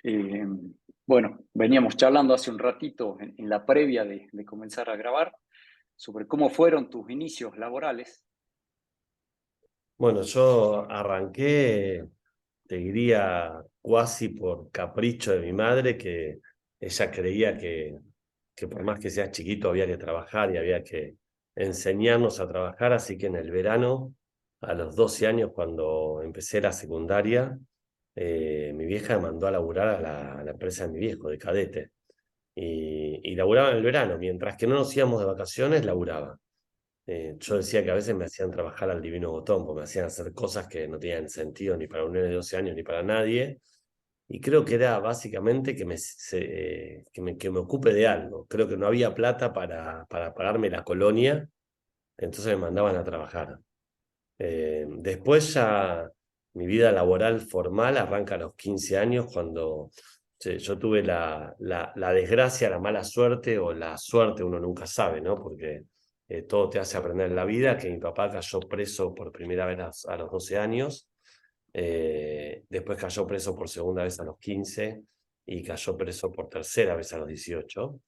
Eh, bueno, veníamos charlando hace un ratito en la previa de comenzar a grabar sobre cómo fueron tus inicios laborales. Bueno, yo arranqué, te diría, cuasi por capricho de mi madre, que ella creía que por más que seas chiquito había que trabajar y había que enseñarnos a trabajar, así que en el verano, a los 12 años, cuando empecé la secundaria, mi vieja me mandó a laburar a la empresa de mi viejo, de cadete, y laburaba en el verano, mientras que no nos íbamos de vacaciones, laburaba. Yo decía que a veces me hacían trabajar al divino botón, porque me hacían hacer cosas que no tenían sentido ni para un nene de 12 años ni para nadie. Y creo que era básicamente que me ocupe de algo. Creo que no había plata para pagarme la colonia, entonces me mandaban a trabajar. Después ya mi vida laboral formal arranca a los 15 años, cuando yo tuve la desgracia, la mala suerte o la suerte, uno nunca sabe, ¿no? Porque todo te hace aprender en la vida, que mi papá cayó preso por primera vez a los 12 años, después cayó preso por segunda vez a los 15 y cayó preso por tercera vez a los 18.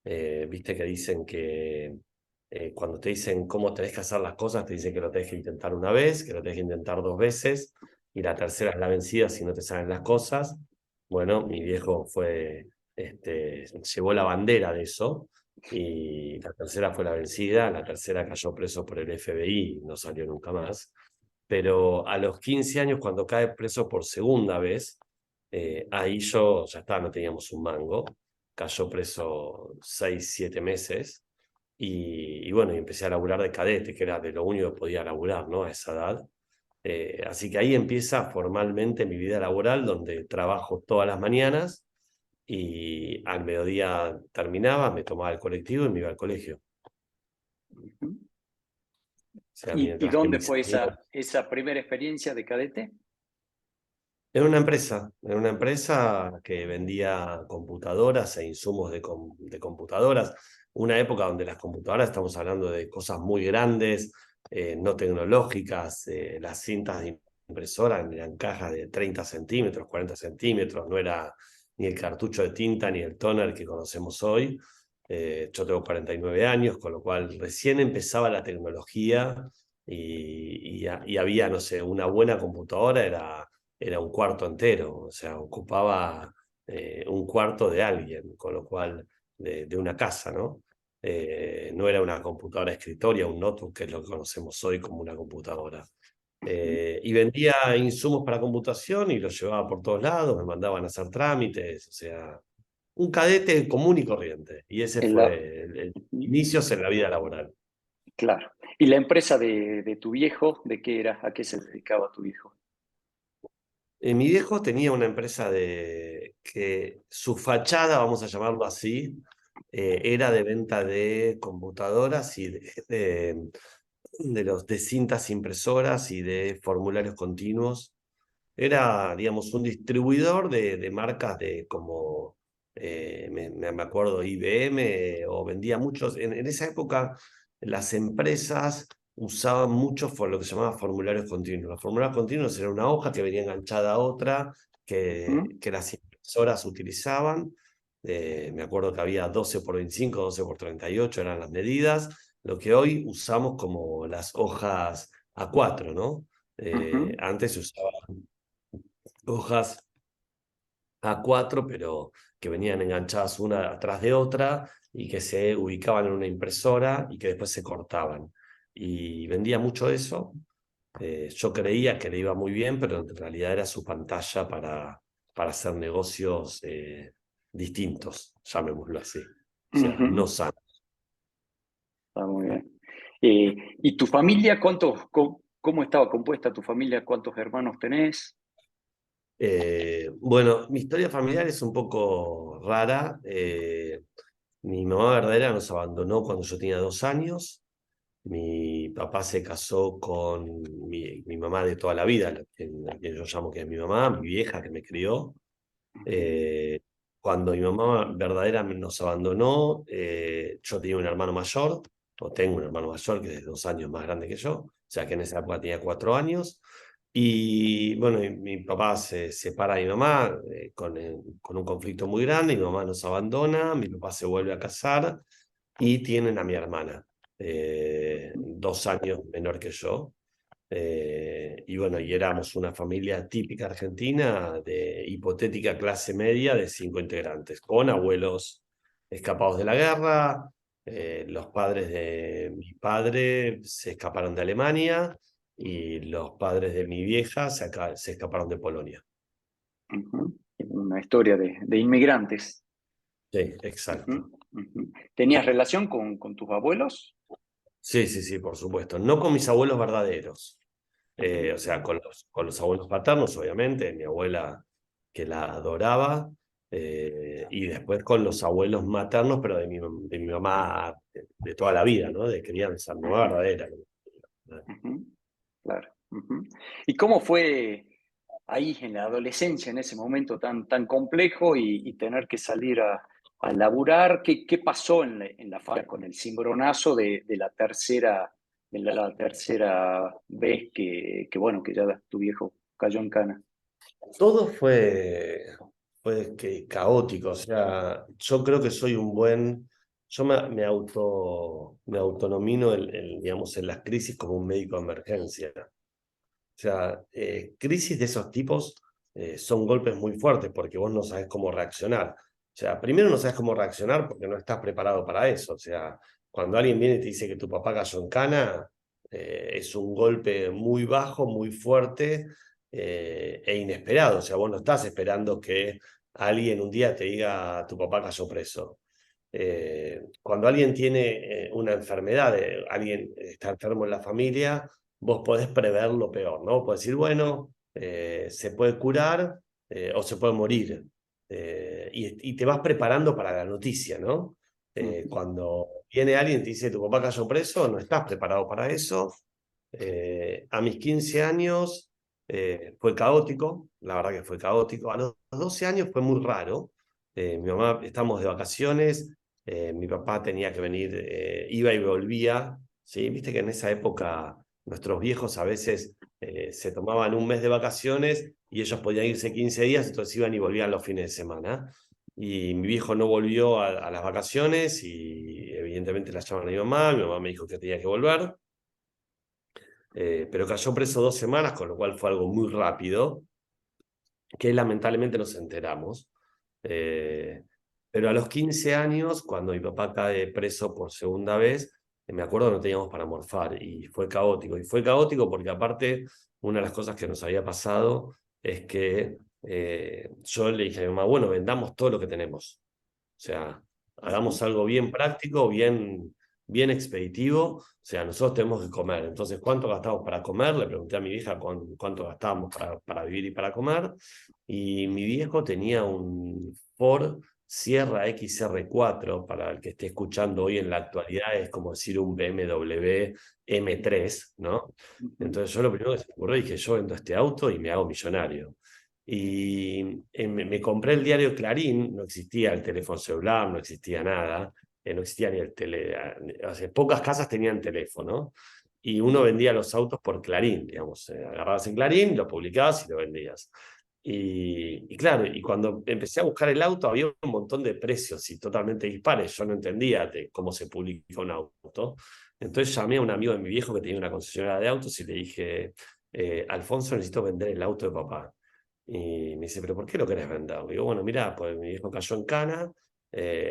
Viste que dicen que cuando te dicen cómo tenés que hacer las cosas, te dicen que lo tenés que intentar una vez, que lo tenés que intentar dos veces, y la tercera es la vencida si no te salen las cosas. Bueno, mi viejo llevó la bandera de eso, y la tercera fue la vencida, la tercera cayó preso por el FBI y no salió nunca más. Pero a los 15 años, cuando cae preso por segunda vez, ahí yo ya estaba, no teníamos un mango, cayó preso 6, 7 meses, y bueno, y empecé a laburar de cadete, que era de lo único que podía laburar, ¿no? A esa edad. Así que ahí empieza formalmente mi vida laboral, donde trabajo todas las mañanas y al mediodía terminaba, me tomaba el colectivo y me iba al colegio. Ujú. O sea, ¿Y mientras que dónde mis fue amigos. esa primera experiencia de cadete? En una empresa que vendía computadoras e insumos de computadoras. Una época donde las computadoras, estamos hablando de cosas muy grandes, no tecnológicas. Las cintas de impresora eran cajas de 30 centímetros, 40 centímetros, no era ni el cartucho de tinta ni el tóner que conocemos hoy. Yo tengo 49 años, con lo cual recién empezaba la tecnología, y había, no sé, una buena computadora era un cuarto entero, o sea, ocupaba un cuarto de alguien, con lo cual, de una casa, ¿no? No era una computadora de escritorio, un notebook, que es lo que conocemos hoy como una computadora. Ujú. Y vendía insumos para computación y los llevaba por todos lados, me mandaban a hacer trámites, o sea, un cadete común y corriente. Y ese En la- fue el Ujú. inicio en la vida laboral. Claro. ¿Y la empresa de tu viejo, de qué era? ¿A qué se dedicaba tu viejo? Mi viejo tenía una empresa que su fachada, vamos a llamarlo así, era de venta de computadoras y de cintas impresoras y de formularios continuos. Era, digamos, un distribuidor de marcas como, me acuerdo, IBM, o vendía muchos. En esa época, las empresas usaban mucho lo que se llamaba formularios continuos. Los formularios continuos era una hoja que venía enganchada a otra Ujú. que las impresoras utilizaban. Me acuerdo que había 12 por 25, 12 por 38 eran las medidas, lo que hoy usamos como las hojas A4, ¿no? Ujú. Antes se usaba hojas A4, pero que venían enganchadas una atrás de otra y que se ubicaban en una impresora y que después se cortaban. Y vendía mucho eso. Yo creía que le iba muy bien, pero en realidad era su pantalla para hacer negocios distintos, llamémoslo así. O sea, no Ujú. sanos. Está muy bien. ¿Y tu familia, cómo estaba compuesta tu familia? ¿Cuántos hermanos tenés? Bueno, mi historia familiar es un poco rara. Mi mamá verdadera nos abandonó cuando yo tenía 2 años. Mi papá se casó con mi mamá de toda la vida, la que yo llamo que es mi mamá, mi vieja que me crió. Ujú. Eh, Cuando mi mamá verdadera nos abandonó, yo tenía un hermano mayor, o tengo un hermano mayor que es 2 años más grande que yo, o sea que en esa época tenía 4 años. Y bueno, mi papá se separa de mi mamá con un conflicto muy grande, mi mamá nos abandona, mi papá se vuelve a casar y tienen a mi hermana, 2 años menor que yo. Y bueno, y éramos una familia típica argentina de hipotética clase media de 5 integrantes, con abuelos escapados de la guerra. Los padres de mi padre se escaparon de Alemania y los padres de mi vieja se escaparon de Polonia. Ujú. Una historia de inmigrantes. Sí, exacto. Ujú, ujú. ¿Tenías relación con tus abuelos? Sí, sí, sí, por supuesto. No con mis abuelos verdaderos. Ujú, O sea, con los abuelos paternos, obviamente, mi abuela que la adoraba, y después con los abuelos maternos, pero de mi mamá de toda la vida, ¿no? De crianza, mi mamá ujú, verdadera. ujú. Claro. Ujú. ¿Y cómo fue ahí en la adolescencia, en ese momento tan complejo y tener que salir a laburar? ¿Qué pasó en la fábrica con el cimbronazo de la tercera vez bueno, que ya tu viejo cayó en cana? Todo fue caótico, o sea, yo creo que soy yo me autonomino digamos, en las crisis como un médico de emergencia. O sea, crisis de esos tipos son golpes muy fuertes porque vos no sabes cómo reaccionar. O sea, primero no sabes cómo reaccionar porque no estás preparado para eso. O sea, cuando alguien viene y te dice que tu papá cayó en cana, es un golpe muy bajo, muy fuerte, e inesperado. O sea, vos no estás esperando que alguien un día te diga tu papá cayó preso. Cuando alguien tiene una enfermedad, alguien está enfermo en la familia, vos podés prever lo peor, ¿no? Podés decir, bueno, se puede curar, o se puede morir. Y te vas preparando para la noticia, ¿no? Ujú, Cuando viene alguien y te dice, tu papá cayó preso, no estás preparado para eso. A mis 15 años fue caótico, la verdad que fue caótico. A los 12 años fue muy raro. Mi mamá, estamos de vacaciones, mi papá tenía que venir, iba y volvía, ¿sí? Viste que en esa época nuestros viejos a veces se tomaban un mes de vacaciones y ellos podían irse 15 días, entonces iban y volvían los fines de semana. Y mi viejo no volvió a las vacaciones y evidentemente la llaman a mi mamá me dijo que tenía que volver, pero cayó preso 2 semanas, con lo cual fue algo muy rápido, que lamentablemente nos enteramos. Eh, pero a los 15 años, cuando mi papá cae preso por segunda vez, me acuerdo que no teníamos para morfar y fue caótico. Y fue caótico porque aparte, una de las cosas que nos había pasado es que yo le dije a mi mamá, bueno, vendamos todo lo que tenemos. O sea, ujú, hagamos algo bien práctico, bien expeditivo. O sea, nosotros tenemos que comer. Entonces, ¿cuánto gastamos para comer? Le pregunté a mi vieja cuánto gastábamos para vivir y para comer. Y mi viejo tenía un Ford Sierra XR4, para el que esté escuchando hoy en la actualidad, es como decir un BMW M3, ¿no? ujú, Entonces yo lo primero que se me ocurrió, dije, yo vendo este auto y me hago millonario. Y me compré el diario Clarín, no existía el teléfono celular, no existía nada, no existía ni el o sea, pocas casas tenían teléfono, y uno vendía los autos por Clarín, digamos, agarrabas en Clarín, lo publicabas y lo vendías. Y claro, y cuando empecé a buscar el auto había un montón de precios y totalmente dispares, yo no entendía de cómo se publica un auto. Entonces llamé a un amigo de mi viejo que tenía una concesionaria de autos y le dije, Alfonso, necesito vender el auto de papá. Y me dice, ¿pero por qué lo querés vender? Digo, bueno, mira, pues mi viejo cayó en cana,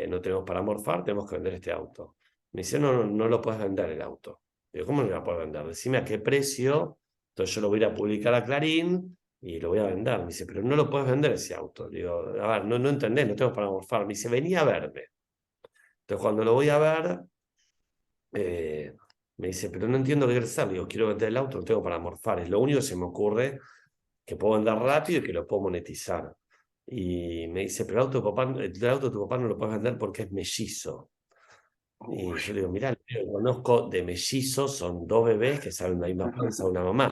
no tenemos para morfar, tenemos que vender este auto. Me dice, no, no, no lo puedes vender el auto. Digo, ¿cómo no lo puedes vender? Decime a qué precio, entonces yo lo voy a ir a publicar a Clarín y lo voy a vender. Me dice, pero no lo puedes vender ese auto. Digo, a ver, no entendés, no tengo para morfar. Me dice, vení a verme. Entonces cuando lo voy a ver, eh, me dice, pero no entiendo qué quieres hacer. Digo, quiero vender el auto, no tengo para morfar. Es lo único que se me ocurre que puedo vender rápido y que lo puedo monetizar. Y me dice, pero el auto de tu papá no lo puedes vender porque es mellizo. Y uy, yo le digo, mirá, lo que conozco de mellizos son dos bebés que salen de la misma panza de una mamá.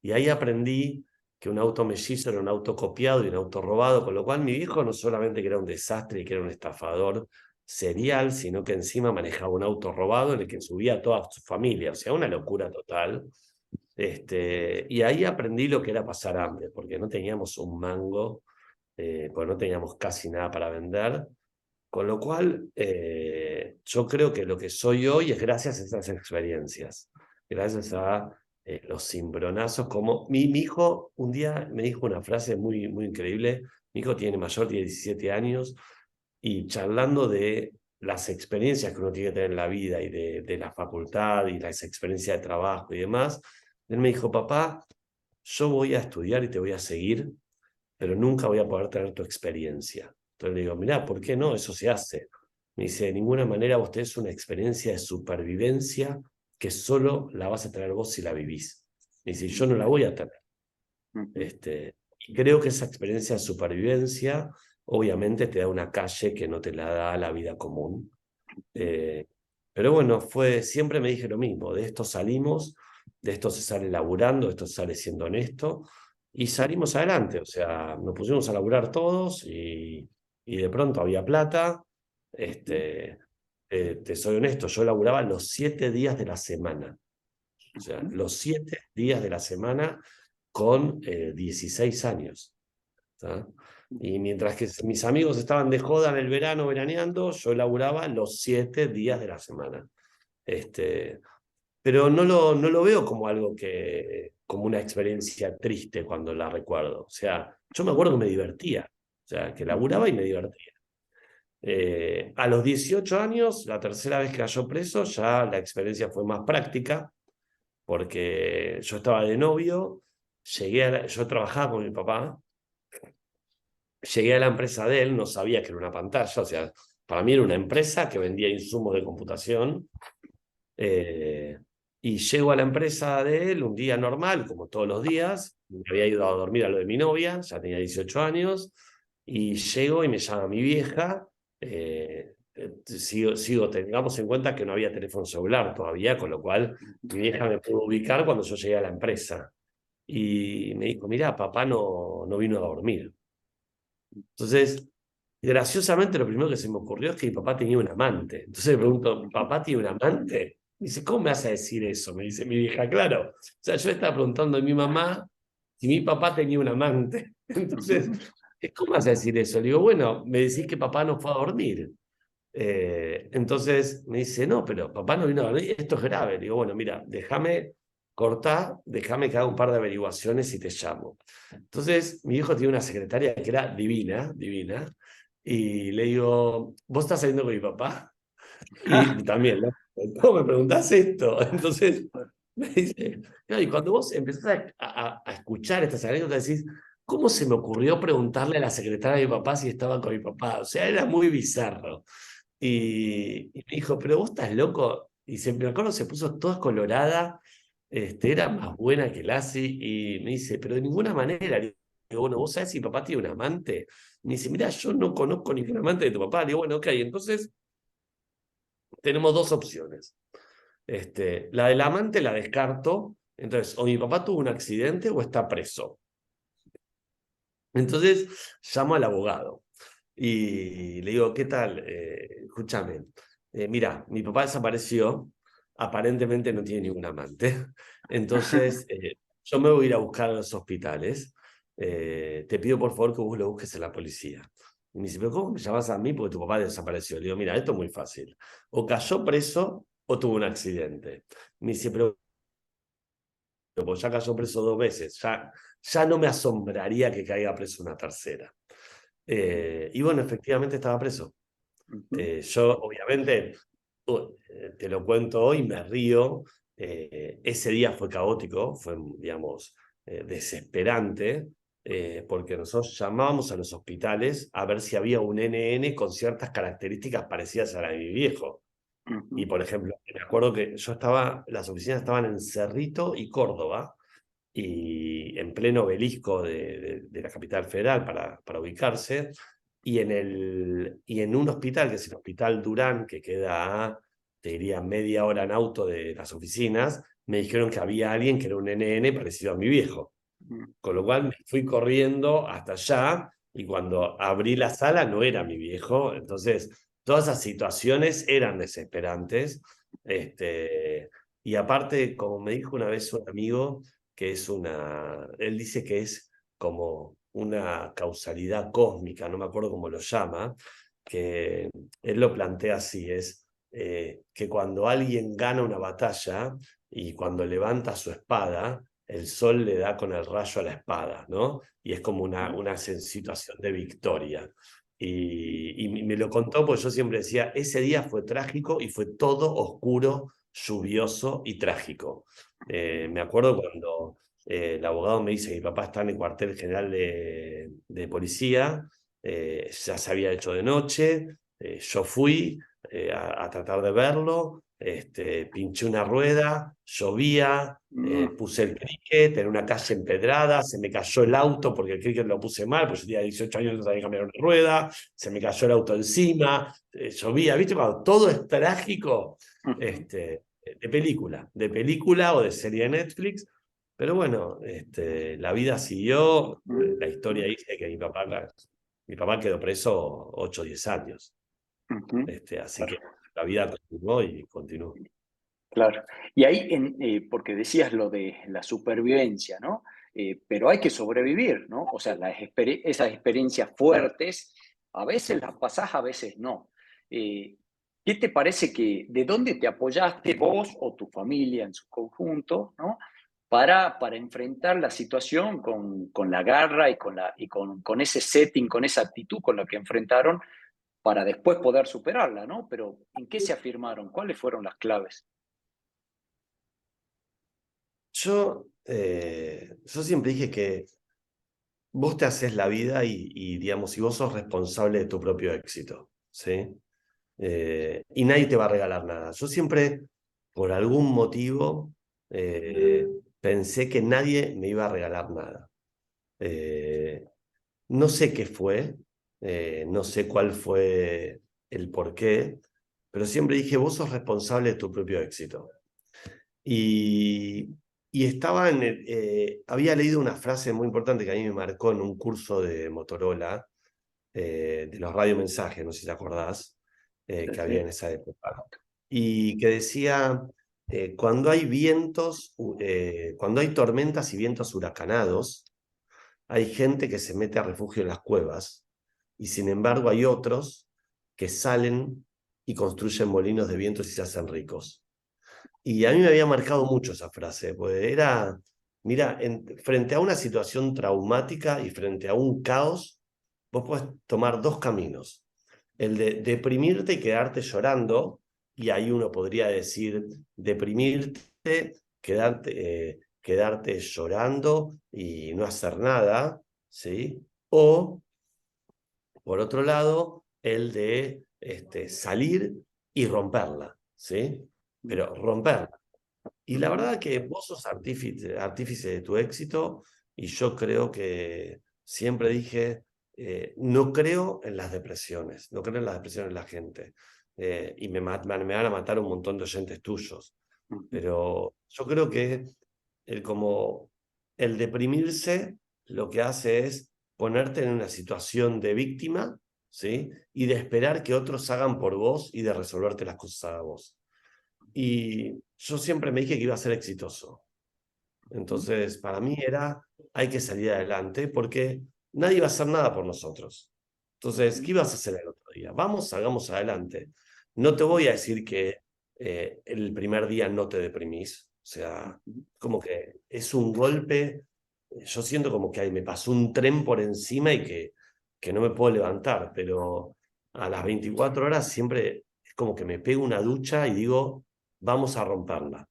Y ahí aprendí que un auto mellizo era un auto copiado y un auto robado, con lo cual mi viejo no solamente que era un desastre y que era un estafador serial, sino que encima manejaba un auto robado en el que subía a toda su familia. O sea, una locura total. Y ahí aprendí lo que era pasar hambre, porque no teníamos un mango, porque no teníamos casi nada para vender. Con lo cual, yo creo que lo que soy hoy es gracias a esas experiencias, gracias a los cimbronazos. Como mi hijo un día me dijo una frase muy, muy increíble. Mi hijo tiene mayor, tiene 17 años, y charlando de las experiencias que uno tiene que tener en la vida y de la facultad y las experiencias de trabajo y demás, él me dijo, papá, yo voy a estudiar y te voy a seguir, pero nunca voy a poder tener tu experiencia. Entonces le digo, mirá, ¿por qué no? Eso se hace. Me dice, de ninguna manera vos tenés una experiencia de supervivencia que solo la vas a tener vos si la vivís. Me dice, yo no la voy a tener. Ujú. Y creo que esa experiencia de supervivencia obviamente te da una calle que no te la da la vida común. Eh, pero bueno, siempre me dije lo mismo, de esto salimos, de esto se sale laburando, de esto se sale siendo honesto, y salimos adelante. O sea, nos pusimos a laburar todos y de pronto había plata. Este, Te soy honesto, yo laburaba los 7 días de la semana. O sea, Ujú. los 7 días de la semana con 16 años. ¿Tá? Y mientras que mis amigos estaban de joda en el verano veraneando, yo laburaba los 7 días de la semana. Este, pero no lo veo como algo como una experiencia triste cuando la recuerdo. O sea, yo me acuerdo que me divertía. O sea, que laburaba Ujú. y me divertía. A los 18 años, la tercera vez que cayó preso, ya la experiencia fue más práctica, porque yo estaba de novio, yo trabajaba con mi papá. Llegué a la empresa de él, no sabía que era una pantalla, o sea, para mí era una empresa que vendía insumos de computación. eh, y llego a la empresa de él un día normal, como todos los días. Me había ido a dormir a lo de mi novia, ya tenía 18 años, y llego y me llama mi vieja. Tengamos en cuenta que no había teléfono celular todavía, con lo cual mi vieja me pudo ubicar cuando yo llegué a la empresa. Y me dijo, mira, papá no vino a dormir. Entonces, graciosamente, lo primero que se me ocurrió es que mi papá tenía un amante. Entonces le pregunto, ¿papá tiene un amante? Me dice, ¿cómo me vas a decir eso? Me dice mi vieja, claro. O sea, yo estaba preguntando a mi mamá si mi papá tenía un amante. Entonces, Ujú. ¿cómo vas a decir eso? Le digo, bueno, me decís que papá no fue a dormir. Entonces me dice, no, pero papá no vino a dormir, esto es grave. Le digo, bueno, mira, déjame cortar, déjame que haga un par de averiguaciones y te llamo. Entonces, mi hijo tiene una secretaria que era divina, divina, y le digo, ¿vos estás saliendo con mi papá? Y también, ¿no? ¿Cómo me preguntás esto? Entonces, me dice, claro, y cuando vos empezás a escuchar estas anécdotas, decís, ¿cómo se me ocurrió preguntarle a la secretaria de mi papá si estaba con mi papá? O sea, era muy bizarro. Y me dijo, pero vos estás loco. Y me acuerdo, se puso toda colorada, era más buena que Lassie, y me dice, pero de ninguna manera. Le digo, bueno, ¿vos sabés si papá tiene un amante? Me dice, mira, yo no conozco ningún amante de tu papá. Le digo, bueno, ok, entonces tenemos dos opciones. La del amante la descarto, entonces, o mi papá tuvo un accidente o está preso. Entonces, llamo al abogado. Y le digo, ¿qué tal? Escúchame, mira, mi papá desapareció, aparentemente no tiene ningún amante, entonces yo me voy a ir a buscar a los hospitales. Te pido por favor que vos lo busques en la policía. Y me dice, ¿pero cómo me llamas a mí? Porque tu papá desapareció. Le digo, mira, esto es muy fácil. O cayó preso o tuvo un accidente. Me dice, pero pues ya cayó preso 2 veces, ya no me asombraría que caiga preso una tercera. Y bueno, efectivamente estaba preso. Ujú. Yo, obviamente, te lo cuento hoy, me río. Ese día fue caótico, fue, digamos, desesperante, porque nosotros llamábamos a los hospitales a ver si había un NN con ciertas características parecidas a la de mi viejo. Y, Ujú. por ejemplo, me acuerdo que las oficinas estaban en Cerrito y Córdoba, y en pleno obelisco de la capital federal para ubicarse, y en un hospital, que es el Hospital Durán, que queda a, te diría, media hora en auto de las oficinas, me dijeron que había alguien que era un NN parecido a mi viejo. Ujú. Con lo cual me fui corriendo hasta allá, y cuando abrí la sala no era mi viejo. Entonces, todas esas situaciones eran desesperantes. Este, Y aparte, como me dijo una vez un amigo, él dice que es como una causalidad cósmica, no me acuerdo cómo lo llama, que él lo plantea así, es que cuando alguien gana una batalla y cuando levanta su espada, el sol le da con el rayo a la espada, ¿no? Y es como una situación de victoria. Y me lo contó porque yo siempre decía, ese día fue trágico y fue todo oscuro, lluvioso y trágico. Me acuerdo cuando el abogado me dice que mi papá está en el cuartel general de policía, ya se había hecho de noche, yo fui a tratar de verlo, pinché una rueda, llovía, Mm, puse el cricket en una calle empedrada, se me cayó el auto porque el cricket lo puse mal, pues yo tenía 18 años y no sabía cambiar una rueda, se me cayó el auto encima, llovía, ¿viste? Cuando todo es trágico, ujú, de película o de serie de Netflix, pero bueno, la vida siguió, la historia ujú, dice que mi papá quedó preso 8 o 10 años, ujú. así Claro, que la vida continuó y continuó. claro. Y ahí, porque decías lo de la supervivencia, ¿no? Pero hay que sobrevivir, ¿no? O sea, esas experiencias fuertes, a veces las pasás, a veces no. Eh, ¿Qué te parece de dónde te apoyaste vos o tu familia en su conjunto, ¿no? Para enfrentar la situación con la garra con ese setting, con esa actitud con la que enfrentaron para después poder superarla, ¿no? Pero ¿en qué se afirmaron? ¿Cuáles fueron las claves? Yo siempre dije que vos te haces la vida digamos, y vos sos responsable de tu propio éxito, ¿sí? Y nadie te va a regalar nada. Yo siempre, por algún motivo, pensé que nadie me iba a regalar nada. Eh, no sé qué fue, no sé cuál fue el porqué, pero siempre dije, vos sos responsable de tu propio éxito. Y, y estaba había leído una frase muy importante que a mí me marcó en un curso de Motorola, de los radiomensajes, no sé si te acordás, Sí, que había en sí. esa época, y que decía, cuando hay cuando hay tormentas y vientos huracanados, hay gente que se mete a refugio en las cuevas, y sin embargo hay otros que salen y construyen molinos de vientos y se hacen ricos. Y a mí me había marcado mucho esa frase, pues era, mira, frente a una situación traumática y frente a un caos, vos podés tomar dos caminos. El de deprimirte y quedarte llorando, y ahí uno podría decir, deprimirte, quedarte llorando y no hacer nada, ¿sí? O, por otro lado, el de salir y romperla, ¿sí? Pero romperla. Y la Ujú, verdad que vos sos artífice de tu éxito y yo creo que siempre dije, no creo en las depresiones, no creo en las depresiones de la gente. Y me van a matar un montón de oyentes tuyos. ujú, Pero yo creo que como el deprimirse lo que hace es ponerte en una situación de víctima, ¿sí? Y de esperar que otros hagan por vos y de resolverte las cosas a vos. Y yo siempre me dije que iba a ser exitoso. ujú, Entonces, para mí era, hay que salir adelante porque nadie va a hacer nada por nosotros. Entonces, ujú, ¿qué ibas a hacer el otro día? Vamos, salgamos adelante. No te voy a decir que el primer día no te deprimís. O sea, ujú, como que es un golpe. Yo siento como que ahí me pasó un tren por encima y que no me puedo levantar, pero a las 24 horas siempre es como que me pego una ducha y digo, vamos a romperla.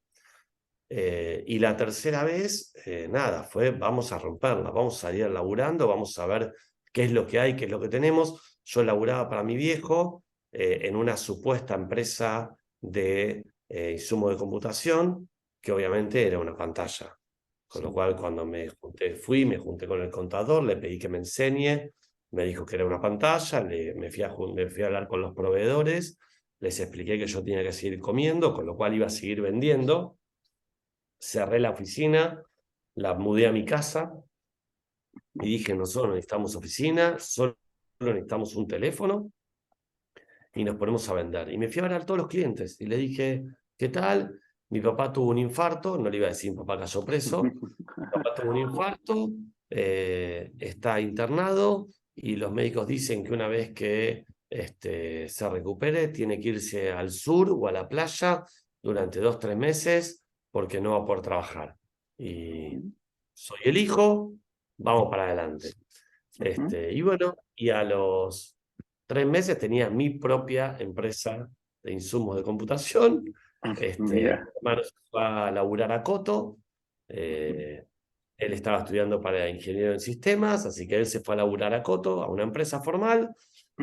Y la tercera vez, nada, fue vamos a romperla, vamos a salir laburando, vamos a ver qué es lo que hay, qué es lo que tenemos. Yo laburaba para mi viejo en una supuesta empresa de insumo de computación, que obviamente era una pantalla. Con lo sí, cual, cuando me junté con el contador, le pedí que me enseñe, me dijo que era una pantalla, me fui a hablar con los proveedores, les expliqué que yo tenía que seguir comiendo, con lo cual iba a seguir vendiendo. Cerré la oficina, la mudé a mi casa y dije, nosotros no necesitamos oficina, solo necesitamos un teléfono y nos ponemos a vender. Y me fui a ver a todos los clientes y le dije, ¿qué tal? Mi papá tuvo un infarto, no le iba a decir mi papá cayó preso. Mi papá tuvo un infarto, está internado y los médicos dicen que una vez que se recupere tiene que irse al sur o a la playa durante 2, 3 meses porque no va a poder trabajar. Y soy el hijo, vamos para adelante. Y bueno, y a los 3 meses tenía mi propia empresa de insumos de computación. Mi Mira. hermano se fue a laburar a Coto. eh, Él estaba estudiando para ingeniero en sistemas, así que él se fue a laburar a Coto, a una empresa formal,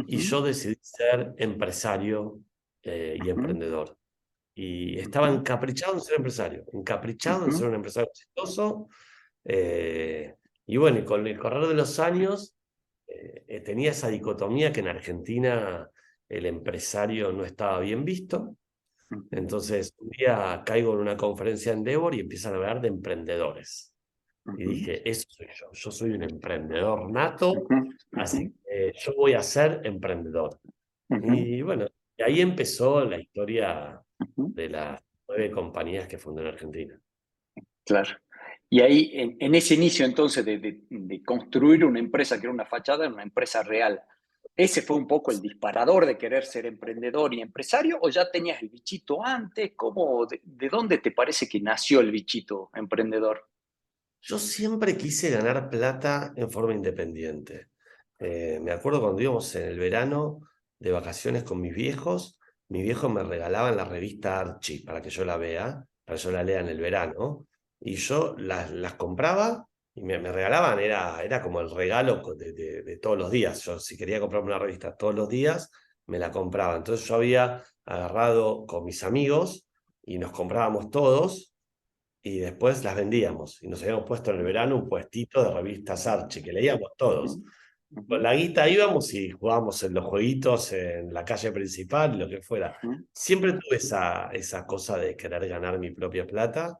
y yo decidí ser empresario y emprendedor. Y estaba encaprichado en ser empresario, encaprichado en ser un empresario exitoso. eh, y bueno, y con el correr de los años tenía esa dicotomía que en Argentina el empresario no estaba bien visto. Entonces, un día caigo en una conferencia en Endeavor y empiezan a hablar de emprendedores. Y dije, eso soy yo soy un emprendedor nato, así que yo voy a ser emprendedor. Y bueno, y ahí empezó la historia de las 9 compañías que fundé en Argentina. Claro. Y ahí, en ese inicio entonces de construir una empresa que era una fachada, una empresa real, ¿ese fue un poco el disparador de querer ser emprendedor y empresario o ya tenías el bichito antes? ¿Cómo, de dónde te parece que nació el bichito emprendedor? Yo siempre quise ganar plata en forma independiente. Me acuerdo cuando íbamos en el verano de vacaciones con mis viejos me regalaban la revista Archie para que yo la vea, para que yo la lea en el verano, y yo las compraba y me regalaban, era como el regalo de todos los días. Yo si quería comprarme una revista todos los días, me la compraba. Entonces yo había agarrado con mis amigos y nos comprábamos todos y después las vendíamos. Y nos habíamos puesto en el verano un puestito de revistas Archie, que leíamos Ujú, todos. ujú, Con la guita íbamos y jugábamos en los jueguitos en la calle principal, lo que fuera. ujú, Siempre tuve esa cosa de querer ganar mi propia plata,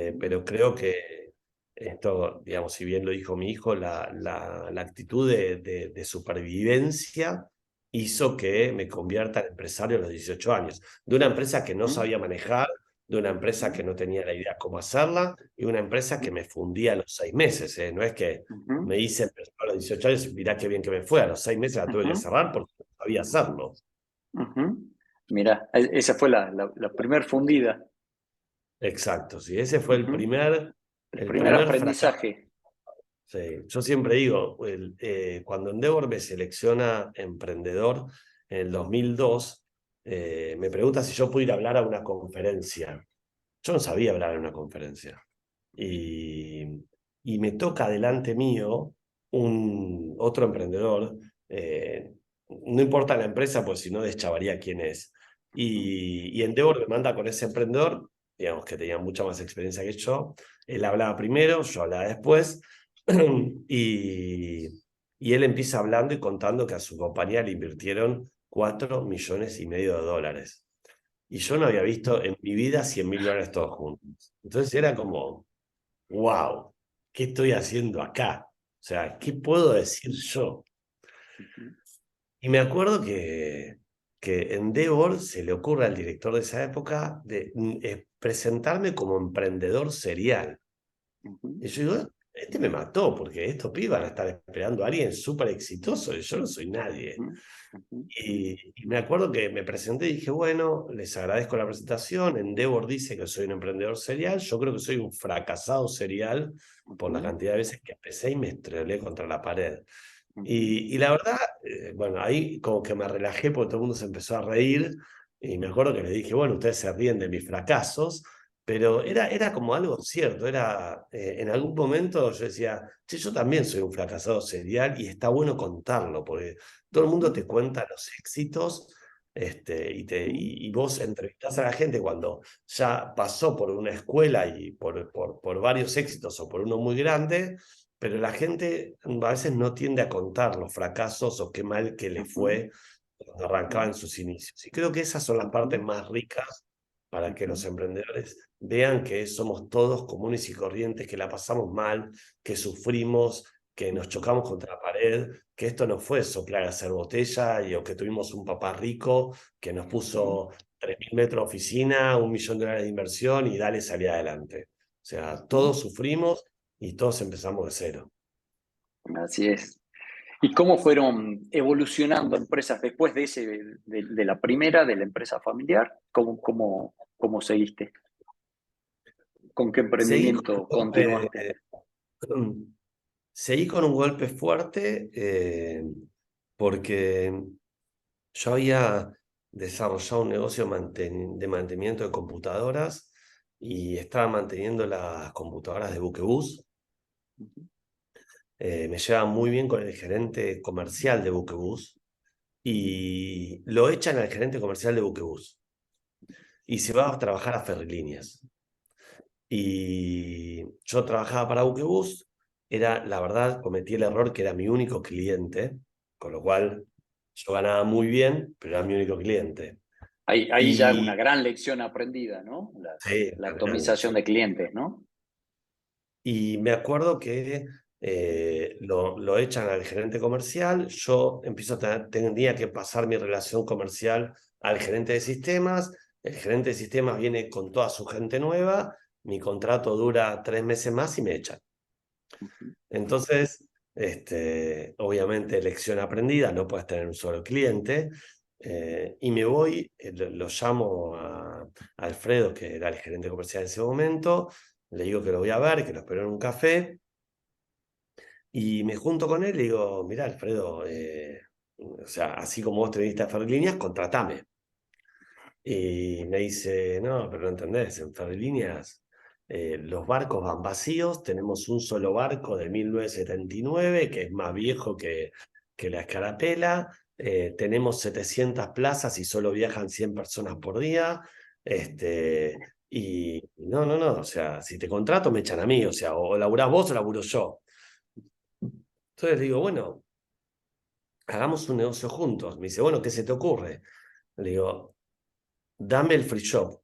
ujú, pero creo que esto, digamos, si bien lo dijo mi hijo, la actitud de supervivencia hizo que me convierta en empresario a los 18 años, de una empresa que no ujú, sabía manejar, de una empresa que no tenía la idea cómo hacerla, y una empresa que me fundía a los 6 meses. No es que ujú, me hice empresario a los 18 años y mirá qué bien que me fue. A los 6 meses la tuve que ujú, cerrar porque no sabía hacerlo. ujú. Mira, esa fue la primer fundida. Exacto, sí, ese fue el Ujú. primer, El el primer primer fracaso. aprendizaje. Sí, yo siempre digo, cuando Endeavor me selecciona emprendedor en el 2002, me pregunta si yo puedo ir a hablar a una conferencia. Yo no sabía hablar en una conferencia. Y, y me toca delante mío otro emprendedor, no importa la empresa, pues si no deschavaría quién es. Y Endeavor me manda con ese emprendedor, digamos que tenía mucha más experiencia que yo. Él hablaba primero, yo hablaba después, y, y él empieza hablando y contando que a su compañía le invirtieron 4,5 millones de dólares. Y yo no había visto en mi vida 100.000 dólares todos juntos. Entonces era como, wow, ¿qué estoy haciendo acá? O sea, ¿qué puedo decir yo? Ujú, Y me acuerdo que en Endeavor se le ocurre al director de esa época de presentarme como emprendedor serial. ujú, Y yo digo, este me mató, porque estos pibes van a estar esperando a alguien súper exitoso y yo no soy nadie. ujú, ujú, Y me acuerdo que me presenté y dije, bueno, les agradezco la presentación. Endeavor dice que soy un emprendedor serial. Yo creo que soy un fracasado serial por la ujú, cantidad de veces que empecé y me estrelé contra la pared. ujú, Y la verdad, bueno, ahí como que me relajé porque todo el mundo se empezó a reír. Y me acuerdo que les dije, bueno, ustedes se ríen de mis fracasos, pero ujú, era como algo cierto. En algún momento yo decía, che, yo también soy un fracasado serial y está bueno contarlo, porque todo el mundo ujú, te cuenta los éxitos, ujú, y vos entrevistás a la gente cuando ya pasó por una escuela y por varios éxitos o por uno muy grande, pero la gente a veces no tiende a contar los fracasos o qué mal que le ujú, fue cuando arrancaban sus inicios. Y creo que esas son las ujú, partes más ricas para que ujú, los emprendedores vean que somos todos comunes y corrientes, que la pasamos mal, que sufrimos, que nos ujú, chocamos contra la pared, que esto no fue soplar a hacer botella o que tuvimos un papá rico que nos ujú, puso 3.000 metros de oficina, $1.000.000 de inversión y dale, salí adelante. O sea, Ujú. todos sufrimos y todos empezamos de cero. Así es. ¿Y cómo fueron evolucionando empresas después de de la primera, de la empresa familiar? ¿Cómo seguiste? ¿Con qué Seguí con un emprendimiento golpe, continuaste? seguí con un golpe fuerte porque yo había desarrollado un negocio de mantenimiento de computadoras y estaba manteniendo las computadoras de Buquebus. Me llevaba muy bien con el gerente comercial de Buquebus y lo echan al gerente comercial de Buquebus y se va a trabajar a Ferrilíneas. Y yo trabajaba para Buquebus, la verdad, cometí el error que era mi único cliente, con lo cual yo ganaba muy bien, pero era mi único cliente. Ahí ya una Y gran lección aprendida, ¿no? sí, La una gran atomización lección. de clientes, ¿no? Y me acuerdo que lo echan al gerente comercial, yo empiezo tenía que pasar mi relación comercial al gerente de sistemas, el gerente de sistemas viene con toda su gente nueva, mi contrato dura 3 meses más y me echan. Entonces, obviamente, lección aprendida, no puedes tener un solo cliente. Y me voy, lo llamo a Alfredo, que era el gerente comercial en ese momento, le digo que lo voy a ver, que lo espero en un café, y me junto con él y le digo, mira, Alfredo, o sea, así como vos te viniste a Ferrilíneas, contratame. Y me dice, no, pero no entendés, en Ferrilíneas los barcos van vacíos, tenemos un solo barco de 1979 que es más viejo que la Escarapela, tenemos 700 plazas y solo viajan 100 personas por día, y no, o sea, si te contrato me echan a mí, o sea, o laburás vos o laburo yo. Entonces le digo, bueno, hagamos un negocio juntos. Me dice, bueno, ¿qué se te ocurre? Le digo, dame el free shop,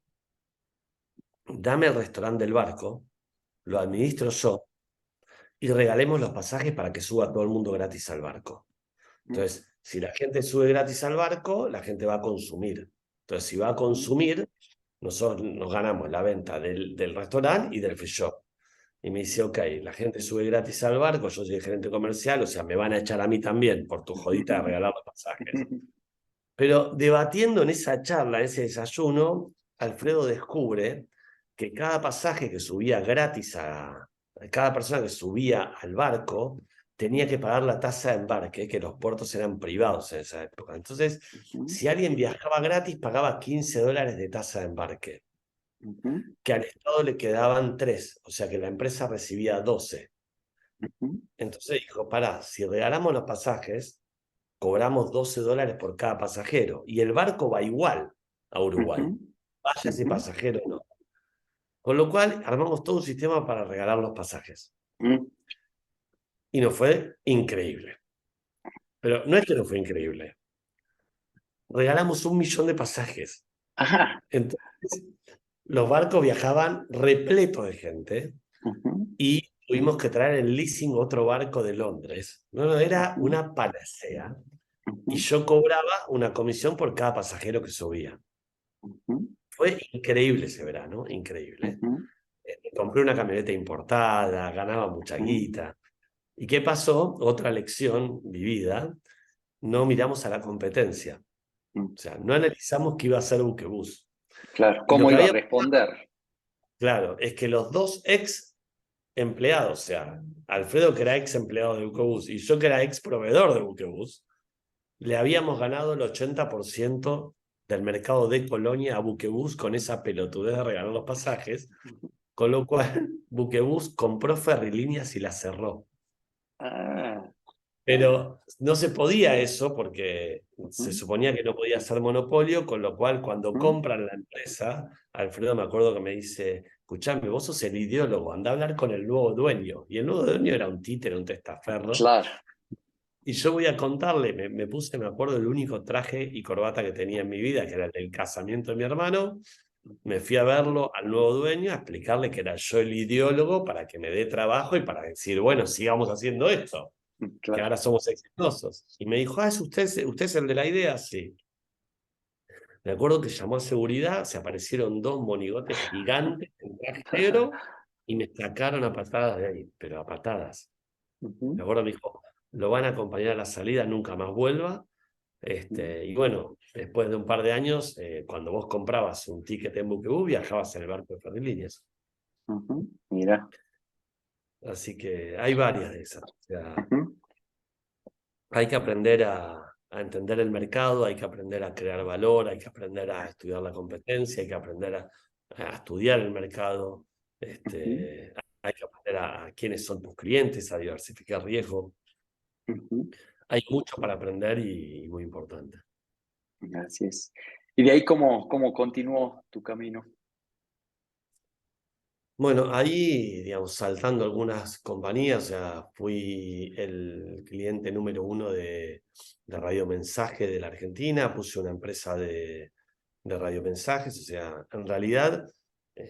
dame el restaurante del barco, lo administro yo y regalemos los pasajes para que suba todo el mundo gratis al barco. Entonces, si la gente sube gratis al barco, la gente va a consumir. Entonces, si va a consumir, nosotros nos ganamos la venta del restaurante y del free shop. Y me dice, ok, la gente sube gratis al barco, yo soy el gerente comercial, o sea, me van a echar a mí también por tu jodita de regalar los pasajes. Pero debatiendo en esa charla, en ese desayuno, Alfredo descubre que cada pasaje que subía gratis cada persona que subía al barco tenía que pagar la tasa de embarque, que los puertos eran privados en esa época. Entonces, si alguien viajaba gratis, pagaba $15 de tasa de embarque, que al Estado le quedaban 3, o sea que la empresa recibía 12. Entonces dijo, pará, si regalamos los pasajes, cobramos $12 por cada pasajero y el barco va igual a Uruguay, vaya ese pasajero o no. Con lo cual armamos todo un sistema para regalar los pasajes. Y nos fue increíble. Pero no es que nos fue increíble. Regalamos 1.000.000 de pasajes. Ajá. Entonces, los barcos viajaban repletos de gente y tuvimos que traer en leasing otro barco de Londres. No, era una panacea. Y yo cobraba una comisión por cada pasajero que subía. Fue increíble ese verano, increíble. Compré una camioneta importada, ganaba mucha guita. ¿Y qué pasó? Otra lección vivida, no miramos a la competencia. O sea, no analizamos qué iba a hacer Buquebus. Claro, Y lo ¿cómo que iba a había, responder? claro, es que los dos ex empleados, o sea, Alfredo que era ex empleado de Buquebus y yo que era ex proveedor de Buquebus, le habíamos ganado el 80% del mercado de Colonia a Buquebus con esa pelotudez de regalar los pasajes, con lo cual Buquebus compró Ferrilíneas y la cerró. Ah, Pero no se podía eso porque se ujú, suponía que no podía ser monopolio, con lo cual cuando ujú. compran la empresa, Alfredo me acuerdo que me dice, escuchame, vos sos el ideólogo, anda a hablar con el nuevo dueño. Y el nuevo dueño era un títere, un testaferro. Claro. Y yo voy a contarle, me puse, me acuerdo, el único traje y corbata que tenía en mi vida, que era el del casamiento de mi hermano. Me fui a verlo al nuevo dueño, a explicarle que era yo el ideólogo para que me dé trabajo y para decir, bueno, sigamos haciendo esto, que Claro. ahora somos exitosos. Y me dijo, ¿es usted es el de la idea? Sí. Me acuerdo que llamó a seguridad, se aparecieron dos monigotes gigantes en traje negro y me sacaron a patadas de ahí, pero a patadas. Ujú, Me acuerdo, me dijo, lo van a acompañar a la salida, nunca más vuelva. Y bueno, después de un par de años, cuando vos comprabas un ticket en Buquebú, viajabas en el barco de Ferrilíneas. ujú. Mira. Así que hay varias de esas. O sea, Ujú, hay que aprender a entender el mercado, hay que aprender a crear valor, hay que aprender a estudiar la competencia, hay que aprender a estudiar el mercado, ujú, hay que aprender a quiénes son tus clientes, a diversificar riesgo. ujú. Hay mucho para aprender y muy importante. Así es. Y de ahí, ¿cómo continuó tu camino? Bueno, ahí, digamos, saltando algunas compañías, o sea, fui el cliente número uno de radiomensaje de la Argentina, puse una empresa de radiomensajes, o sea, en realidad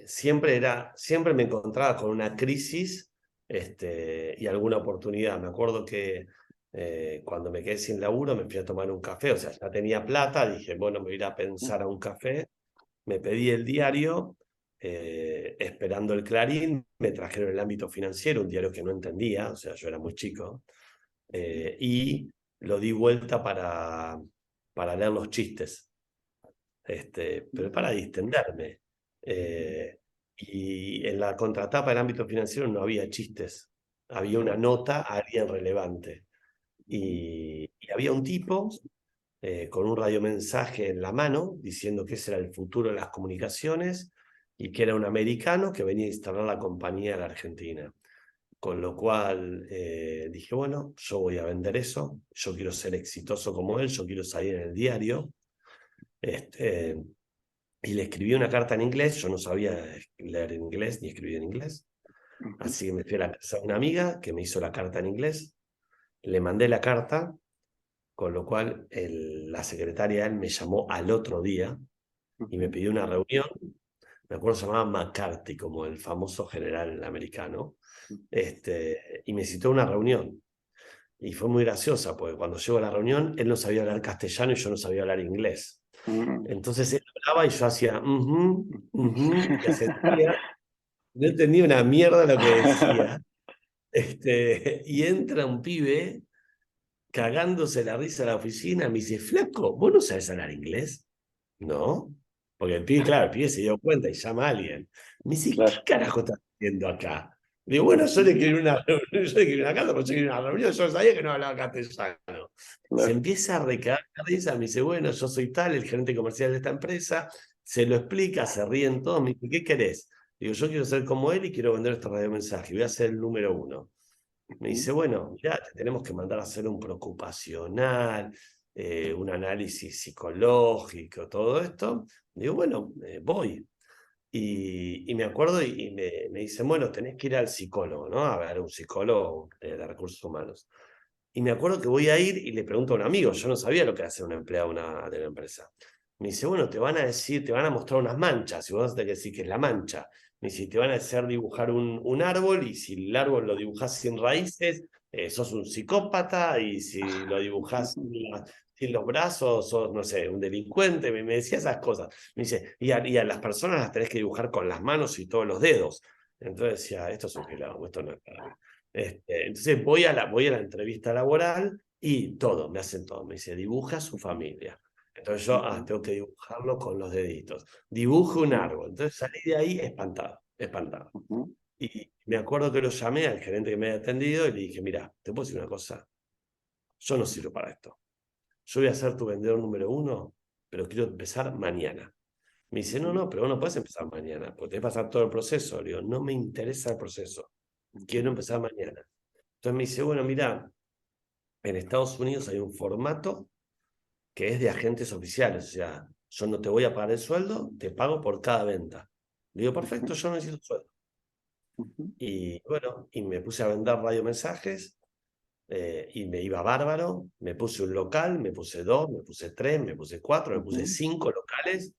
siempre me encontraba con una crisis y alguna oportunidad. Me acuerdo que cuando me quedé sin laburo me fui a tomar un café, o sea, ya tenía plata, dije, bueno, me voy a ir a Ujú, pensar a un café, me pedí el diario, esperando el Clarín, me trajeron el ámbito financiero, un diario que no entendía, o sea, yo era muy chico, y lo di vuelta para leer los chistes, pero para distenderme. Eh, y en la contratapa del ámbito financiero no había chistes, había una nota a alguien relevante. ujú, Y había un tipo con un radiomensaje en la mano diciendo que ese era el futuro de las comunicaciones y que era un americano que venía a instalar la compañía en la Argentina. Con lo cual dije, bueno, yo voy a vender eso, yo quiero ser exitoso como él, yo quiero salir en el diario. Este, y le escribí una carta en inglés, yo no sabía leer en inglés ni escribir en inglés, ujú, así que me fui a la casa de una amiga que me hizo la carta en inglés, le mandé la carta, con lo cual la secretaria de él me llamó al otro día y me ujú, pidió una reunión. Me acuerdo se llamaba McCarthy, como el famoso general americano, y me citó a una reunión. Y fue muy graciosa, porque cuando llegó a la reunión, él no sabía hablar castellano y yo no sabía hablar inglés. ujú, Entonces él hablaba y yo hacía, y ujú. asentía, no entendía una mierda lo que decía. Y entra un pibe cagándose la risa a la oficina, me dice, flaco, ¿vos no sabés hablar inglés? No, porque el pibe, claro, el pibe se dio cuenta y llama a alguien. Me dice, ¿qué Claro. carajo estás haciendo acá? Digo, bueno, yo Ujú, le quiero una, yo le quiero una casa, pero yo quiero una reunión, yo sabía que no hablaba castellano. Se claro. empieza a recagar la risa, me dice, bueno, yo soy tal, el gerente comercial de esta empresa, se lo explica, se ríen todos, me dice, ¿qué querés? Digo, yo quiero ser como él y quiero vender este radiomensaje, voy a ser el número uno. Me Ujú, dice, bueno, ya te tenemos que mandar a hacer un preocupacional, un análisis psicológico, todo esto. Digo, bueno, voy. Y me acuerdo y me dicen, bueno, tenés que ir al psicólogo, ¿no? A ver, un psicólogo de recursos humanos. Y me acuerdo que voy a ir y le pregunto a un amigo, yo no sabía lo que hace un empleado de la empresa. Me dice, bueno, te van a decir, te van a mostrar unas manchas, y vos vas a tener que decir que es la mancha. Me dice, te van a hacer dibujar un árbol, y si el árbol lo dibujás sin raíces, sos un psicópata, y si lo dibujás ujú, sin los brazos, sos, no sé, un delincuente. Me decía esas cosas. Me dice, y a las personas las tenés que dibujar con las manos y todos los dedos. Entonces decía, esto es un quilombo, esto no es para mí. Entonces voy a la entrevista laboral y todo, me hacen todo. Me dice, dibuja su familia. Entonces yo ujú, tengo que dibujarlo con los deditos. Dibujo un ujú, árbol. Entonces salí de ahí espantado, espantado. ujú, Y me acuerdo que lo llamé al gerente que me había atendido y le dije, mira, te puedo decir una cosa, yo no sirvo para esto. Yo voy a ser tu vendedor número uno, pero quiero empezar mañana. Me dice, no, ujú, no, pero vos no puedes empezar mañana, porque te vas a pasar todo el proceso. Le digo, no me interesa el proceso, quiero ujú, empezar mañana. Entonces me dice, bueno, mira, en Estados Unidos hay un formato que es de agentes oficiales, o sea, yo no te voy a pagar el sueldo, te pago por cada venta. Le digo, perfecto, ujú, yo no necesito sueldo. ujú, Y bueno, y me puse a vender radiomensajes y me iba bárbaro. Me puse un local, me puse dos, me puse tres, me puse cuatro, me puse ujú, cinco locales.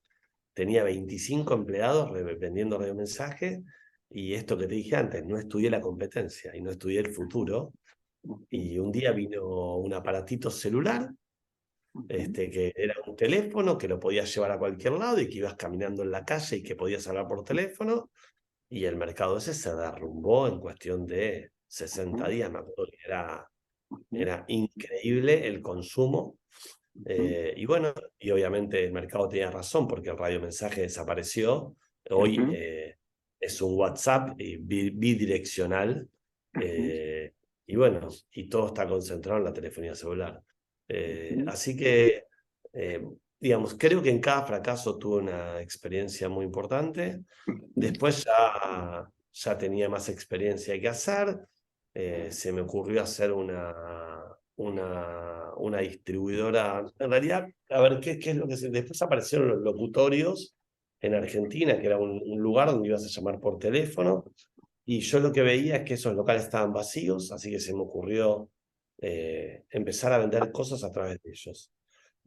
Tenía 25 empleados vendiendo radiomensajes. Y esto que te dije antes, no estudié la competencia y no estudié el futuro. ujú, Y un día vino un aparatito celular que era un teléfono que lo podías llevar a cualquier lado y que ibas caminando en la calle y que podías hablar por teléfono. Y el mercado ese se derrumbó en cuestión de 60 días, me acuerdo que era increíble el consumo. Y bueno, y obviamente el mercado tenía razón porque el radiomensaje desapareció. Hoy es un WhatsApp bidireccional. eh, y bueno, y todo está concentrado en la telefonía celular. Así que, eh, digamos, creo que en cada fracaso tuve una experiencia muy importante. Después ya tenía más experiencia que hacer. Se me ocurrió hacer una distribuidora. En realidad, a ver, ¿qué es lo que se... Después aparecieron los locutorios en Argentina, que era un lugar donde ibas a llamar por teléfono, y yo lo que veía es que esos locales estaban vacíos, así que se me ocurrió empezar a vender cosas a través de ellos.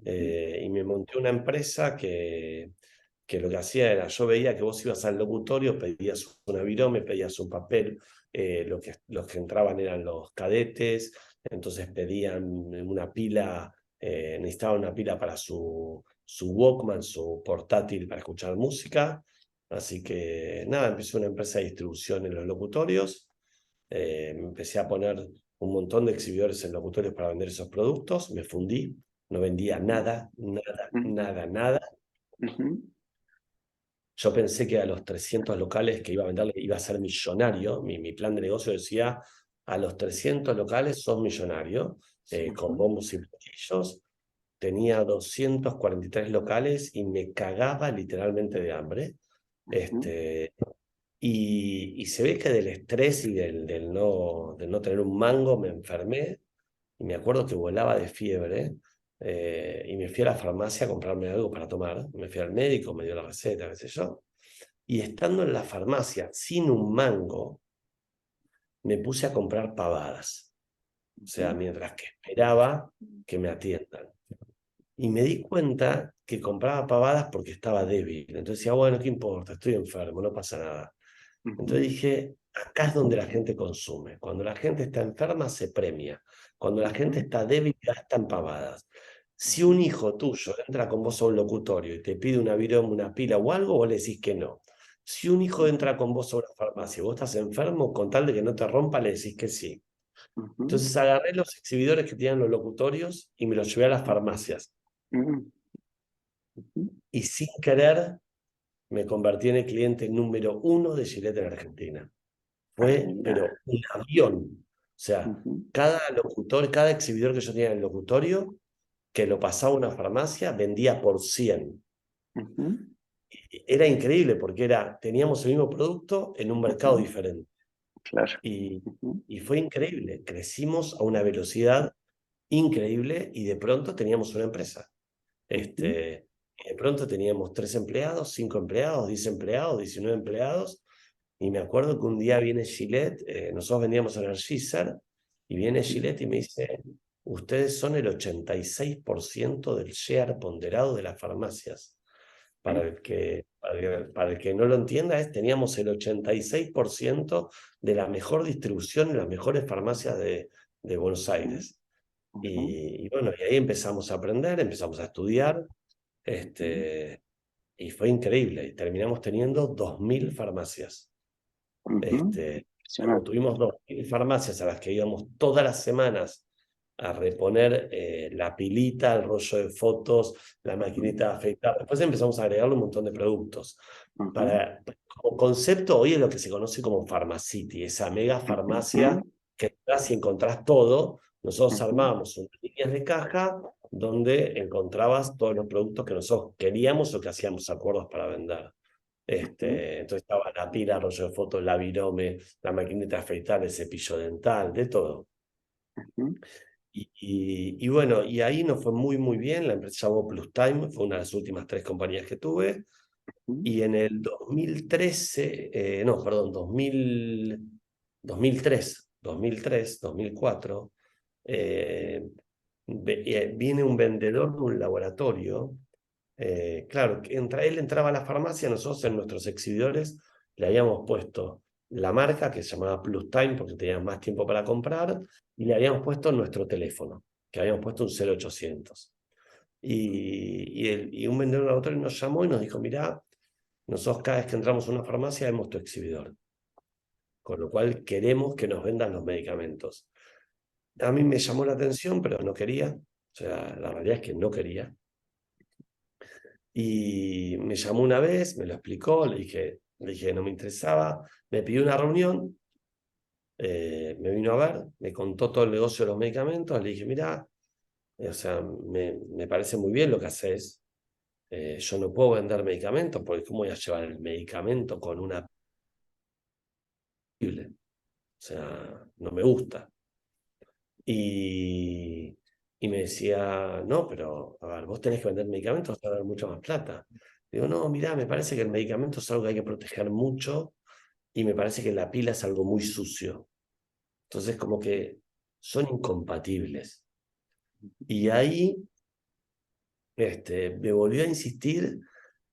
Y me monté una empresa que lo que hacía era, yo veía que vos ibas al locutorio, pedías una virome, pedías un papel, los que entraban eran los cadetes, entonces pedían una pila, necesitaban una pila para su Walkman, su portátil para escuchar música. Así que nada, empecé una empresa de distribución en los locutorios, me empecé a poner un montón de exhibidores en locutorios para vender esos productos, me fundí, no vendía nada, nada, nada, nada. Yo pensé que a los 300 locales que iba a vender iba a ser millonario. Mi plan de negocio decía, a los 300 locales sos millonario, con bombos y platillos. Tenía 243 locales y me cagaba literalmente de hambre. Y se ve que del estrés y del no tener un mango me enfermé. Y me acuerdo que volaba de fiebre. Y me fui a la farmacia a comprarme algo para tomar. Me fui al médico, me dio la receta, qué sé yo. Y estando en la farmacia sin un mango, me puse a comprar pavadas. O sea, mientras que esperaba que me atiendan. Y me di cuenta que compraba pavadas porque estaba débil. Entonces decía, bueno, ¿qué importa? Estoy enfermo, no pasa nada. Entonces dije, acá es donde la gente consume. Cuando la gente está enferma, se premia. Cuando la gente está débil, gastan pavadas. Si un hijo tuyo entra con vos a un locutorio y te pide una viroma, una pila o algo, vos le decís que no. Si un hijo entra con vos a una farmacia y vos estás enfermo, con tal de que no te rompa, le decís que sí. Entonces agarré los exhibidores que tenían los locutorios y me los llevé a las farmacias. Y sin querer, me convertí en el cliente número 1 de Gillette en Argentina. Fue, pero un avión. O sea, cada locutor, cada exhibidor que yo tenía en el locutorio, que lo pasaba a una farmacia, vendía por 100. Era increíble porque teníamos el mismo producto en un mercado diferente. Claro. Y fue increíble. Crecimos a una velocidad increíble y de pronto teníamos una empresa. De pronto teníamos 3 empleados, 5 empleados, 10 empleados, 19 empleados. Y me acuerdo que un día viene Gillette, nosotros vendíamos Energizer, y viene Gillette y me dice, ustedes son el 86% del share ponderado de las farmacias. Para el que no lo entienda, teníamos el 86% de la mejor distribución en las mejores farmacias de Buenos Aires. Y bueno, y ahí empezamos a aprender, empezamos a estudiar, y fue increíble. Y terminamos teniendo 2.000 farmacias. Como tuvimos 2.000 farmacias a las que íbamos todas las semanas a reponer la pilita, el rollo de fotos, la maquinita de afeitar. Después empezamos a agregarle un montón de productos. Como concepto, hoy es lo que se conoce como Pharmacity, esa mega farmacia que entras y encontrás todo. Nosotros armábamos unas líneas de caja donde encontrabas todos los productos que nosotros queríamos o que hacíamos acuerdos para vender. Entonces estaba la pila, el rollo de fotos, la virome, la maquinita de afeitar, el cepillo dental, de todo. Y bueno, y ahí nos fue muy, muy bien. La empresa se llamó Plus Time, fue una de las últimas 3 compañías que tuve. Y en el 2013, no, perdón, 2003, 2004, viene un vendedor de un laboratorio. Claro, él entraba a la farmacia, nosotros en nuestros exhibidores le habíamos puesto la marca que se llamaba Plus Time porque tenía más tiempo para comprar y le habíamos puesto nuestro teléfono, que habíamos puesto un 0800. y un vendedor de laboratorio nos llamó y nos dijo, mirá, nosotros cada vez que entramos a una farmacia vemos tu exhibidor, con lo cual queremos que nos vendan los medicamentos. A mí me llamó la atención, pero no quería. O sea, la realidad es que no quería. Y me llamó una vez, me lo explicó, le dije que no me interesaba, me pidió una reunión, me vino a ver, me contó todo el negocio de los medicamentos, le dije, mira, o sea, me parece muy bien lo que haces, yo no puedo vender medicamentos porque ¿cómo voy a llevar el medicamento con una Biblia? O sea, no me gusta. Y, y me decía, no, pero a ver, vos tenés que vender medicamentos, vas a ganar mucho más plata. Digo, no, mirá, me parece que el medicamento es algo que hay que proteger mucho y me parece que la pila es algo muy sucio. Entonces, como que son incompatibles. Y ahí me volvió a insistir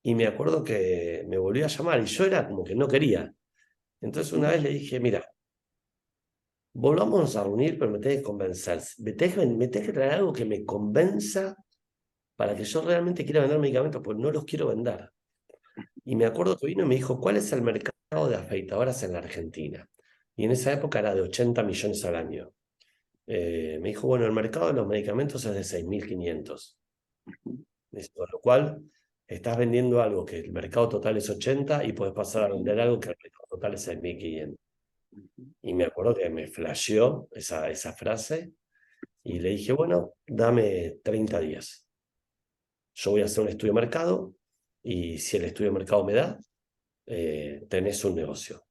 y me acuerdo que me volvió a llamar y yo era como que no quería. Entonces una vez le dije, mira, volvamos a reunir, pero me tenés que convencer. Me tenés que traer algo que me convenza para que yo realmente quiera vender medicamentos, porque no los quiero vender. Y me acuerdo que vino y me dijo, ¿cuál es el mercado de afeitadoras en la Argentina? Y en esa época era de 80 millones al año. Me dijo, bueno, el mercado de los medicamentos es de 6.500. Con lo cual, estás vendiendo algo que el mercado total es 80 y puedes pasar a vender algo que el mercado total es 6.500. Y me acuerdo que me flasheó esa frase y le dije, bueno, dame 30 días. Yo voy a hacer un estudio de mercado y si el estudio de mercado me da, tenés un negocio.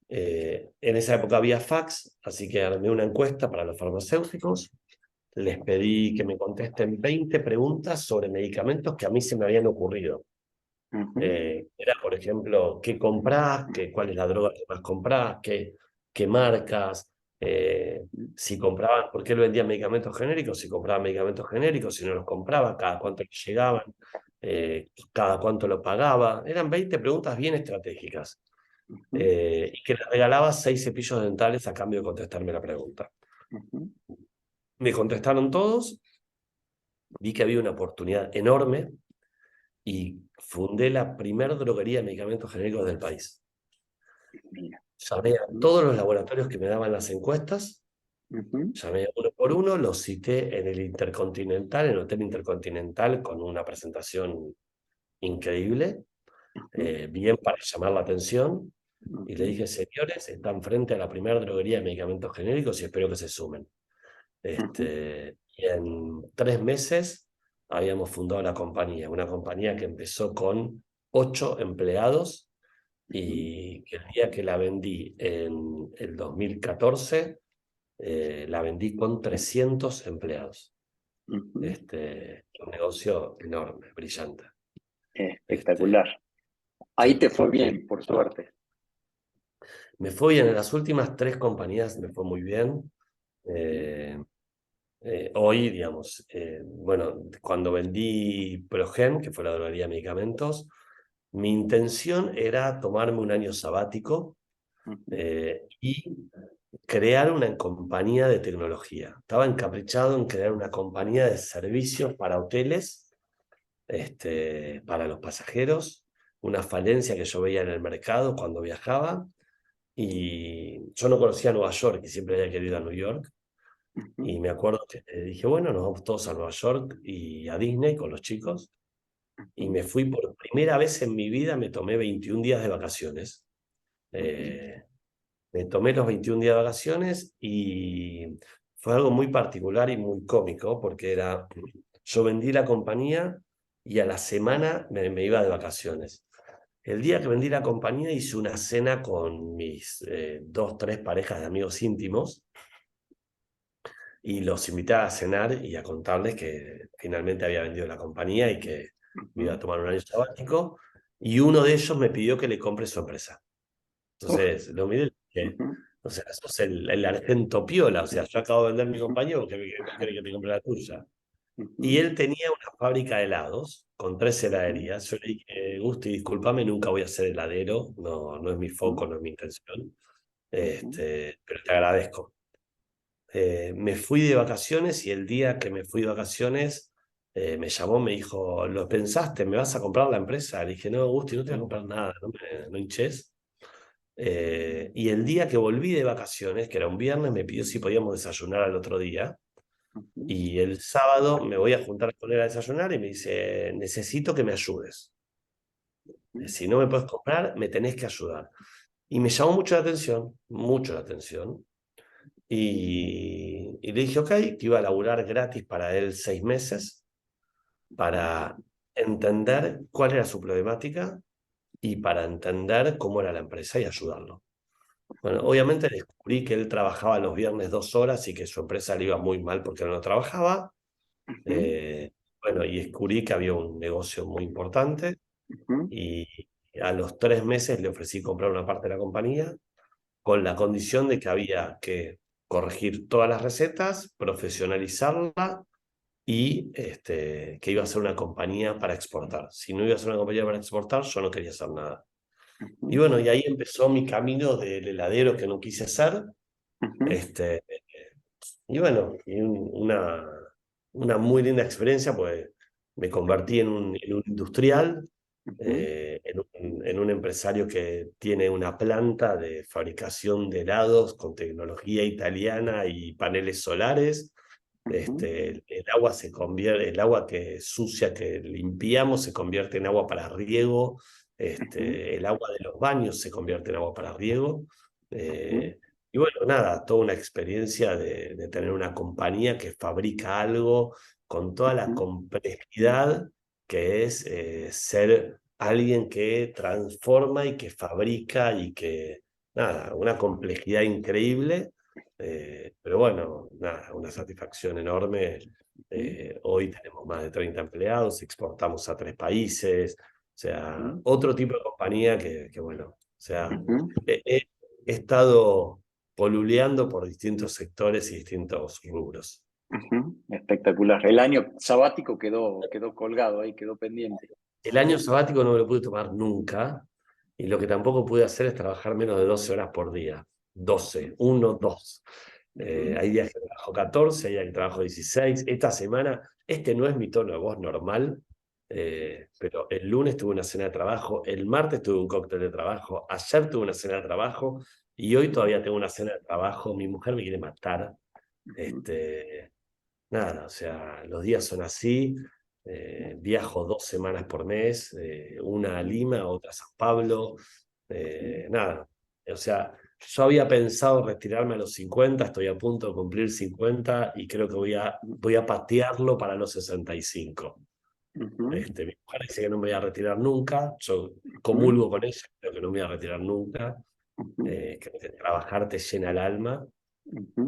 En esa época había fax, así que armé una encuesta para los farmacéuticos. Les pedí que me contesten 20 preguntas sobre medicamentos que a mí se me habían ocurrido. Era, por ejemplo, ¿qué comprás? ¿Cuál es la droga que más comprás? ¿Qué marcas? Si compraban, ¿por qué lo vendían medicamentos genéricos? Si compraban medicamentos genéricos, si no los compraba, cada cuánto les llegaban, cada cuánto lo pagaba. Eran 20 preguntas bien estratégicas. Y que les regalaba 6 cepillos dentales a cambio de contestarme la pregunta. Me contestaron todos, vi que había una oportunidad enorme y fundé la primer droguería de medicamentos genéricos del país. Llamé a todos los laboratorios que me daban las encuestas, llamé uno por uno, los cité en el Intercontinental, en el Hotel Intercontinental, con una presentación increíble, bien para llamar la atención, y le dije, señores, están frente a la primera droguería de medicamentos genéricos y espero que se sumen. Y en 3 meses habíamos fundado la compañía, una compañía que empezó con 8 empleados y que el día que la vendí en el 2014, la vendí con 300 empleados. Un negocio enorme, brillante. Espectacular. Ahí Sí. te fue bien, por suerte. Me fue bien, en las últimas 3 compañías me fue muy bien. Hoy, digamos, bueno, cuando vendí Progen, que fue la droguería de medicamentos, mi intención era tomarme un año sabático y crear una compañía de tecnología. Estaba encaprichado en crear una compañía de servicios para hoteles, para los pasajeros, una falencia que yo veía en el mercado cuando viajaba. Y yo no conocía Nueva York y siempre había querido ir a New York. Y me acuerdo que dije, bueno, nos vamos todos a Nueva York y a Disney con los chicos. Y me fui por primera vez en mi vida, me tomé 21 días de vacaciones. Me tomé los 21 días de vacaciones y fue algo muy particular y muy cómico porque yo vendí la compañía y a la semana me iba de vacaciones. El día que vendí la compañía hice una cena con mis 2, 3 parejas de amigos íntimos y los invité a cenar y a contarles que finalmente había vendido la compañía y que me iba a tomar un año sabático, y uno de ellos me pidió que le compre su empresa. Entonces lo miré y dije, o sea, sos el argento piola, o sea, yo acabo de vender mi compañía porque no querés que te compre la tuya. Y él tenía una fábrica de helados con 3 heladerías. Yo le dije, Gusti, discúlpame, nunca voy a ser heladero, no es mi foco, no es mi intención, pero te agradezco. Me fui de vacaciones y el día que me fui de vacaciones me llamó, me dijo, ¿lo pensaste? ¿Me vas a comprar la empresa? Le dije, no, Gusti, no te voy a comprar nada, no hinches. Y el día que volví de vacaciones, que era un viernes, me pidió si podíamos desayunar al otro día. ujú, Y el sábado me voy a juntar con él a desayunar y me dice, necesito que me ayudes. ujú, Si no me puedes comprar, me tenés que ayudar. Y me llamó mucho la atención. Y le dije, ok, que iba a laburar gratis para él 6 meses para entender cuál era su problemática y para entender cómo era la empresa y ayudarlo. Bueno, obviamente descubrí que él trabajaba los viernes 2 horas y que su empresa le iba muy mal porque él no trabajaba. ujú, Eh, bueno, y descubrí que había un negocio muy importante ujú, y a los 3 meses le ofrecí comprar una parte de la compañía con la condición de que había que corregir todas las recetas, profesionalizarla y que iba a ser una compañía para exportar. Si no iba a ser una compañía para exportar, yo no quería hacer nada. Y ujú, bueno, y ahí empezó mi camino del heladero que no quise hacer. ujú, Este, y bueno, una muy linda experiencia, pues me convertí en un industrial, ujú, en un empresario que tiene una planta de fabricación de helados con tecnología italiana y paneles solares. ujú, El agua se convierte, el agua que sucia que limpiamos se convierte en agua para riego. ujú, El agua de los baños se convierte en agua para riego. ujú, eh, y bueno, nada, toda una experiencia de tener una compañía que fabrica algo con toda la ujú, complejidad que es ser alguien que transforma y que fabrica y que, nada, una complejidad increíble. Pero bueno, nada, una satisfacción enorme. ujú, Hoy tenemos más de 30 empleados, exportamos a 3 países, o sea, ujú, otro tipo de compañía que bueno, o sea, ujú, he estado poluleando por distintos sectores y distintos rubros. ujú. Espectacular. El año sabático quedó colgado ahí, quedó pendiente. El año sabático no me lo pude tomar nunca y lo que tampoco pude hacer es trabajar menos de 12 horas por día. 12, 1, 2. Ujú, Hay días que trabajo 14, hay días que trabajo 16. Esta semana, este no es mi tono de voz normal, pero el lunes tuve una cena de trabajo, el martes tuve un cóctel de trabajo, ayer tuve una cena de trabajo y hoy todavía tengo una cena de trabajo. Mi mujer me quiere matar. ujú, Este, Nada, o sea, los días son así. Viajo 2 semanas por mes, una a ujú, Lima, otra a San Pablo. ujú, Nada, o sea, yo había pensado retirarme a los 50, estoy a punto de cumplir 50 y creo que voy a patearlo para los 65. ujú, Mi mujer dice que no me voy a retirar nunca, yo ujú, comulgo con ella, creo que no me voy a retirar nunca. ujú, Creo que trabajar te llena el alma. ujú,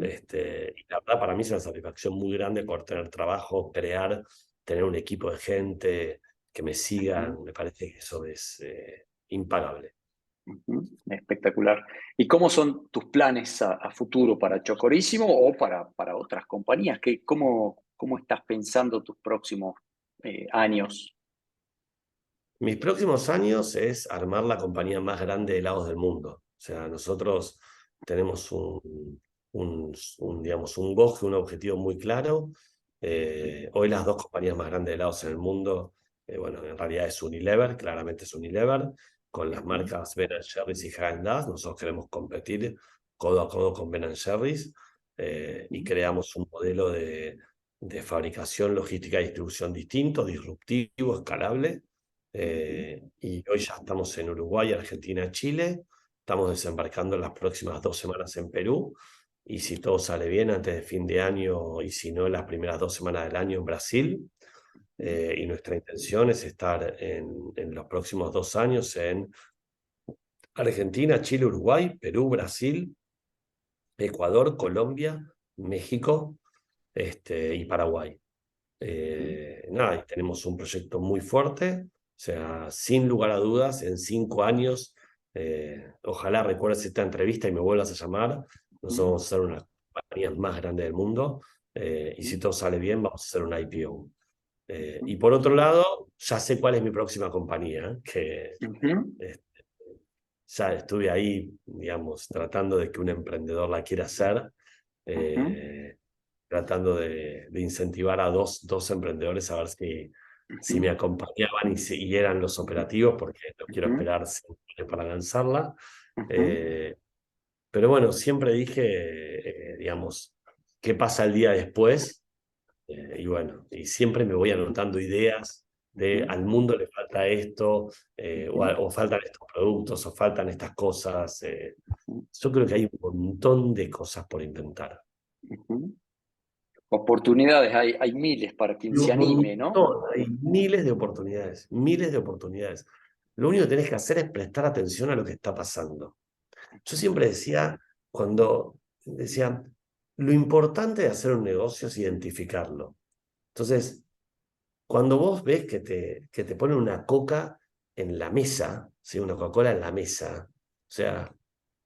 Y la verdad para mí es una satisfacción muy grande por tener trabajo, crear, tener un equipo de gente que me ujú, sigan, me parece que eso es impagable. ujú. Espectacular. ¿Y cómo son tus planes a futuro para Chocorísimo o para otras compañías? ¿Cómo estás pensando tus próximos años? Mis próximos años es armar la compañía más grande de helados del mundo. O sea, nosotros tenemos digamos, un goje, un objetivo muy claro. Hoy las dos compañías más grandes de helados en el mundo, bueno, en realidad es Unilever, claramente es Unilever, con las Ujú, marcas Ben Jerry's y Häagen-Dazs. Nosotros queremos competir codo a codo con Ben Jerry's y ujú, creamos un modelo de fabricación, logística y distribución distinto, disruptivo, escalable. ujú, Y hoy ya estamos en Uruguay, Argentina, Chile. Estamos desembarcando en las próximas 2 semanas en Perú. Y si todo sale bien, antes de fin de año y si no, en las primeras 2 semanas del año en Brasil. Y nuestra intención es estar en los próximos 2 años en Argentina, Chile, Uruguay, Perú, Brasil, Ecuador, Colombia, México, y Paraguay. ujú, Nada, y tenemos un proyecto muy fuerte, o sea, sin lugar a dudas, en 5 años, ojalá recuerdes esta entrevista y me vuelvas a llamar, nosotros ujú, vamos a ser una de las compañías más grandes del mundo, y si todo sale bien, vamos a hacer un IPO. ujú, Y por otro lado, ya sé cuál es mi próxima compañía, ujú, eh, ya estuve ahí, digamos, tratando de que un emprendedor la quiera hacer. ujú, eh, tratando de incentivar a dos emprendedores a ver si me Ujú, acompañaban y eran los operativos, porque no quiero ujú, esperar 5 años para lanzarla. ujú, Eh, pero bueno, siempre dije, digamos, ¿qué pasa el día después? Y bueno, y siempre me voy anotando ideas de ujú, al mundo le falta esto, ujú, o faltan estos productos, o faltan estas cosas. ujú, Yo creo que hay un montón de cosas por inventar. ujú. Oportunidades hay miles para quien Y se un anime, ¿no? montón, hay miles de oportunidades, miles de oportunidades. Lo único que tenés que hacer es prestar atención a lo que está pasando. Yo siempre decía, lo importante de hacer un negocio es identificarlo. Entonces, cuando vos ves que te ponen una coca en la mesa, ¿sí? Una Coca-Cola en la mesa, o sea,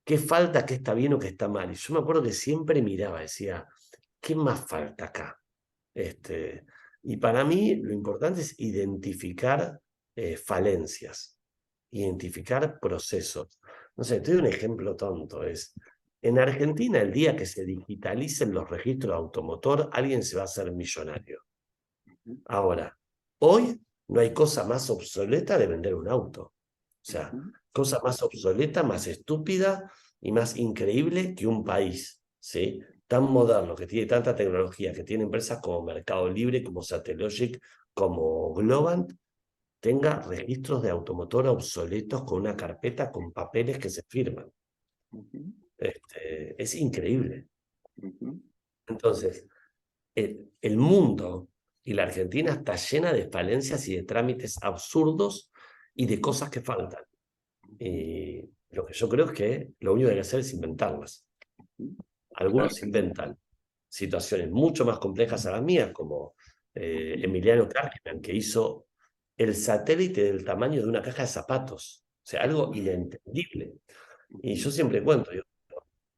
¿qué falta, qué está bien o qué está mal? Y yo me acuerdo que siempre miraba, decía, ¿qué más falta acá? Este, y para mí lo importante es identificar falencias, identificar procesos. No sé, te doy un ejemplo tonto, en Argentina el día que se digitalicen los registros de automotor, alguien se va a hacer millonario. Ahora, hoy no hay cosa más obsoleta de vender un auto. O sea, Ujú, cosa más obsoleta, más estúpida y más increíble que un país, ¿sí? Tan moderno, que tiene tanta tecnología, que tiene empresas como Mercado Libre, como Satellogic, como Globant, tenga registros de automotor obsoletos con una carpeta con papeles que se firman. ujú, Es increíble. ujú, Entonces, el mundo y la Argentina está llena de falencias y de trámites absurdos y de ujú, cosas que faltan. ujú, Y lo que yo creo es que lo único que hay que hacer es inventarlas. ujú. Claro Algunos que sí. inventan situaciones mucho más complejas a las mías, como Emiliano Cargman, que hizo el satélite del tamaño de una caja de zapatos. O sea, algo inentendible. Y Ujú, yo siempre cuento, digo,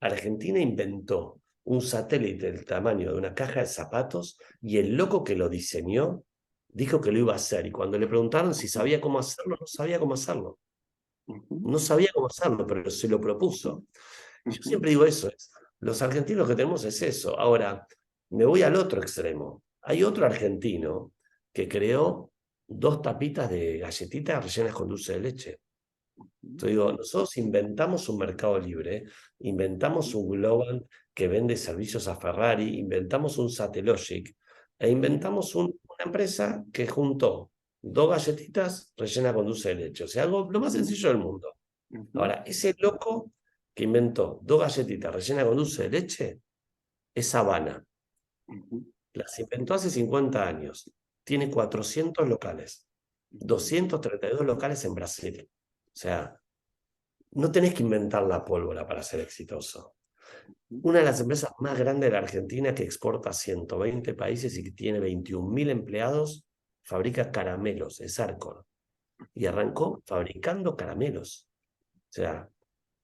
Argentina inventó un satélite del tamaño de una caja de zapatos y el loco que lo diseñó dijo que lo iba a hacer. Y cuando le preguntaron si ujú, sabía cómo hacerlo, no sabía cómo hacerlo. ujú, No sabía cómo hacerlo, pero se lo propuso. Y yo ujú, siempre digo eso, los argentinos que tenemos es eso. Ahora, me voy al otro extremo. Hay otro argentino que creó 2 tapitas de galletitas rellenas con dulce de leche. ujú, Yo digo, nosotros inventamos un mercado libre, inventamos ujú, un Globant que vende servicios a Ferrari, inventamos un Satellogic e inventamos una empresa que juntó 2 galletitas rellenas con dulce de leche. O sea, algo lo más ujú, sencillo del mundo. ujú, Ahora, ese loco que inventó 2 galletitas rellenas con dulce de leche es Habana. ujú, Las inventó hace 50 años. Tiene 400 locales, ujú, 232 locales en Brasil. O sea, no tenés que inventar la pólvora para ser exitoso. ujú, Una de las empresas más grandes de la Argentina que exporta a 120 países y que tiene 21.000 empleados, fabrica caramelos, es Arcor. Y arrancó fabricando caramelos. O sea,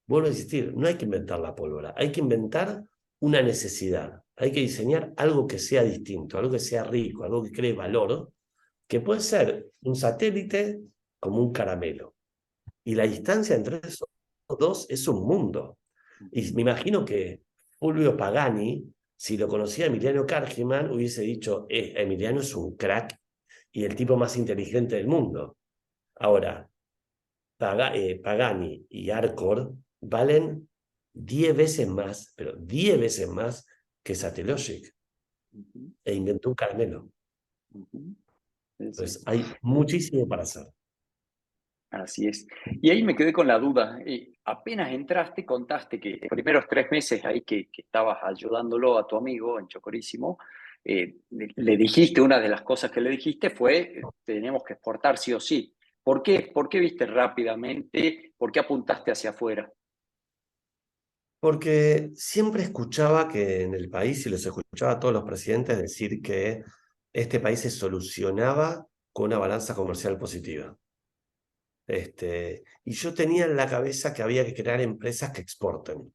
vuelvo a insistir, no hay que inventar la pólvora, hay que inventar una necesidad. Hay que diseñar algo que sea distinto, algo que sea rico, algo que cree valor, que puede ser un satélite como un caramelo. Y la distancia entre esos dos es un mundo. Y ujú, me imagino que Fulvio Pagani, si lo conocía a Emiliano Cargiman, hubiese dicho, Emiliano es un crack y el tipo más inteligente del mundo. Ahora, Pagani y Arcor valen 10 veces más, pero 10 veces más que Satellogic, ujú, e inventó un caramelo. ujú. Sí, sí. Entonces, hay muchísimo para hacer. Así es. Y ahí me quedé con la duda. Apenas entraste, contaste que los primeros 3 meses ahí que estabas ayudándolo a tu amigo en Chocorísimo, le dijiste, una de las cosas que le dijiste fue, tenemos que exportar sí o sí. ¿Por qué viste rápidamente? ¿Por qué apuntaste hacia afuera? Porque siempre escuchaba que en el país, y los escuchaba a todos los presidentes decir que este país se solucionaba con una balanza comercial positiva. Y yo tenía en la cabeza que había que crear empresas que exporten.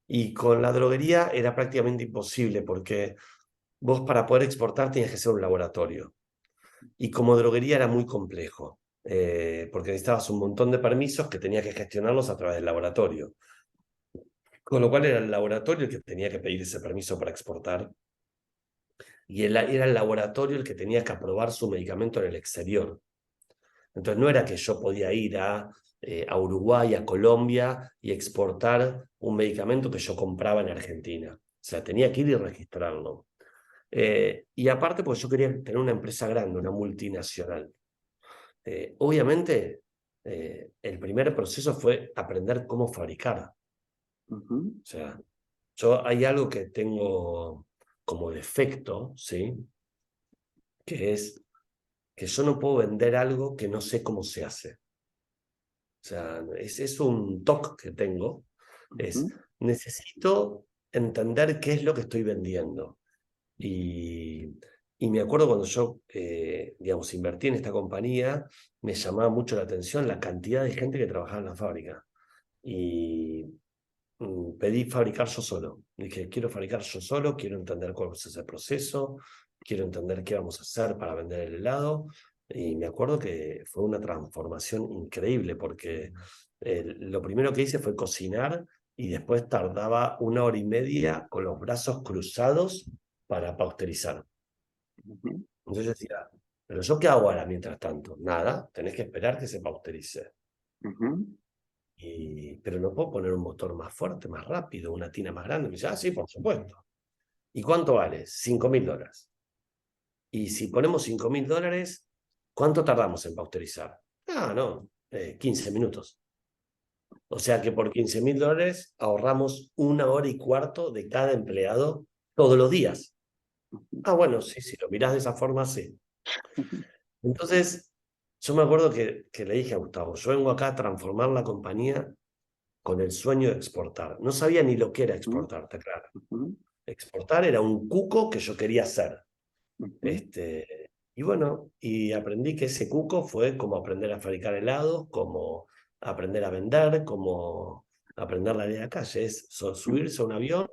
Y con la droguería era prácticamente imposible porque vos para poder exportar tenías que ser un laboratorio. Y como droguería era muy complejo, porque necesitabas un montón de permisos que tenías que gestionarlos a través del laboratorio. Con lo cual era el laboratorio el que tenía que pedir ese permiso para exportar. y él era el laboratorio el que tenía que aprobar su medicamento en el exterior. Entonces no era que yo podía ir a Uruguay, a Colombia y exportar un medicamento que yo compraba en Argentina. O sea, tenía que ir y registrarlo. Y aparte, pues yo quería tener una empresa grande, una multinacional. Obviamente, el primer proceso fue aprender cómo fabricar. Ujú, O sea, yo hay algo que tengo como defecto, ¿sí? Que es que yo no puedo vender algo que no sé cómo se hace. O sea, es un toque que tengo. Es, ujú, necesito entender qué es lo que estoy vendiendo. Y, y me acuerdo cuando yo, digamos, invertí en esta compañía, me llamaba mucho la atención la cantidad de gente que trabajaba en la fábrica. Y pedí fabricar yo solo. Dije, quiero fabricar yo solo, quiero entender cuál es ese proceso, quiero entender qué vamos a hacer para vender el helado. Y me acuerdo que fue una transformación increíble porque lo primero que hice fue cocinar y después tardaba 1 hora y media con los brazos cruzados para pasteurizar. ujú, Entonces yo decía, ¿pero yo qué hago ahora mientras tanto? Nada, tenés que esperar que se pasteurice. ujú, Pero no puedo poner un motor más fuerte, más rápido, una tina más grande. Me dice, ah, sí, por supuesto. ¿Y cuánto vale? $5.000. Y si ponemos $5.000, ¿cuánto tardamos en pasteurizar? Ah, no, 15 minutos. O sea que por $15.000 ahorramos 1 hora y cuarto de cada empleado todos los días. ujú, Ah, bueno, sí, si lo mirás de esa forma, sí. ujú, Entonces, yo me acuerdo que le dije a Gustavo, yo vengo acá a transformar la compañía con el sueño de exportar. No sabía ni lo que era ujú, exportar, está claro. ujú, Exportar era un cuco que yo quería hacer. ujú, Y bueno, y aprendí que ese cuco fue como aprender a fabricar helados, como aprender a vender, como aprender la ley de la calle. Es subirse a un avión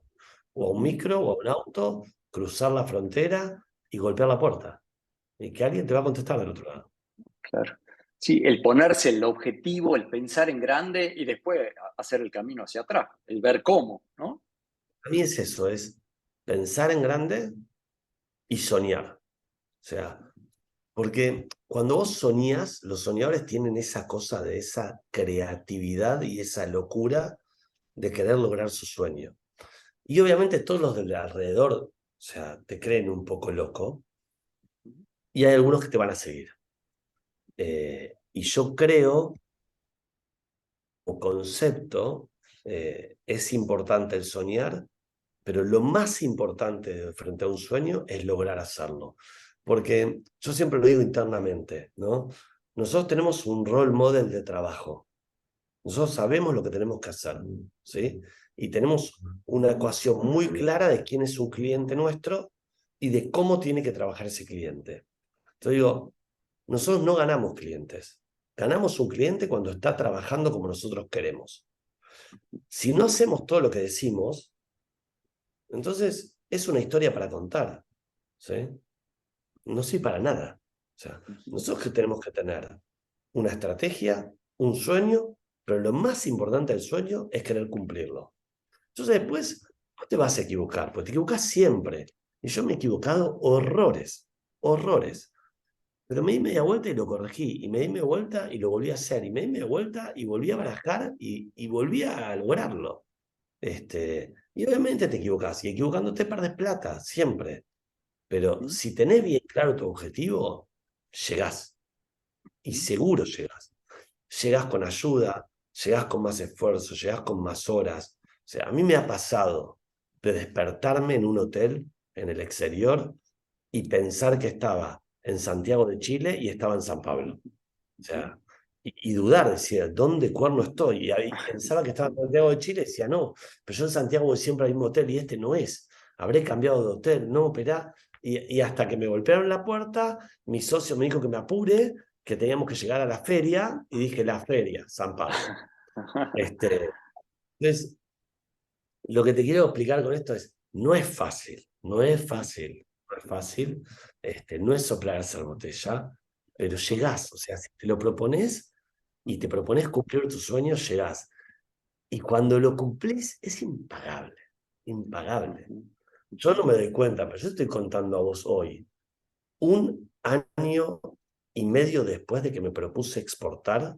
o a un ujú, micro o a un auto, cruzar la frontera y golpear la puerta. Y que alguien te va a contestar del otro lado. claro. Sí, el ponerse el objetivo, el pensar en grande y después hacer el camino hacia atrás, el ver cómo, ¿no? A mí es eso, es pensar en grande y soñar. O sea, porque cuando vos soñás, los soñadores tienen esa cosa de esa creatividad y esa locura de querer lograr su sueño. Y obviamente todos los de alrededor, o sea, te creen un poco loco y hay algunos que te van a seguir. Y yo creo, o concepto, es importante el soñar, pero lo más importante frente a un sueño es lograr hacerlo. Porque yo siempre lo digo internamente, ¿no? Nosotros tenemos un role model de trabajo. Nosotros sabemos lo que tenemos que hacer, ¿sí? Y tenemos una ecuación muy clara de quién es un cliente nuestro y de cómo tiene que trabajar ese cliente. Entonces digo, nosotros no ganamos clientes. Ganamos un cliente cuando está trabajando como nosotros queremos. Si no hacemos todo lo que decimos, entonces es una historia para contar, ¿sí? No sirve para nada. O sea, Ujú, nosotros que tenemos que tener una estrategia, un sueño, pero lo más importante del sueño es querer cumplirlo. Entonces después no te vas a equivocar, porque te equivocas siempre. Y yo me he equivocado horrores, horrores. Pero me di media vuelta y lo corregí, y me di media vuelta y lo volví a hacer, y me di media vuelta y volví a barajar y volví a lograrlo. Y obviamente te equivocas, y equivocándote perdes plata, siempre. Pero ujú, si tenés bien claro tu objetivo, llegás, y ujú, seguro llegás. Llegás con ayuda, llegás con más esfuerzo, llegás con más horas. O sea, a mí me ha pasado de despertarme en un hotel en el exterior y pensar que estaba en Santiago de Chile y estaba en San Pablo. O ujú. sea, y dudar, decía, ¿dónde cuerno estoy? Y ahí pensaba que estaba en Santiago de Chile y decía, no, pero yo en Santiago voy siempre al mismo hotel y este no es. Habré cambiado de hotel, no, operá. Y hasta que me golpearon la puerta, mi socio me dijo que me apure, que teníamos que llegar a la feria, y dije, la feria, San Pablo. Entonces, lo que te quiero explicar con esto es, no es fácil, no es fácil, no es fácil, no es soplar hacer botella, pero llegás, o sea, si te lo propones y te propones cumplir tus sueños, llegás. Y cuando lo cumplís, es impagable, impagable. yo no me doy cuenta, pero yo estoy contando a vos hoy, 1 año y medio después de que me propuse exportar.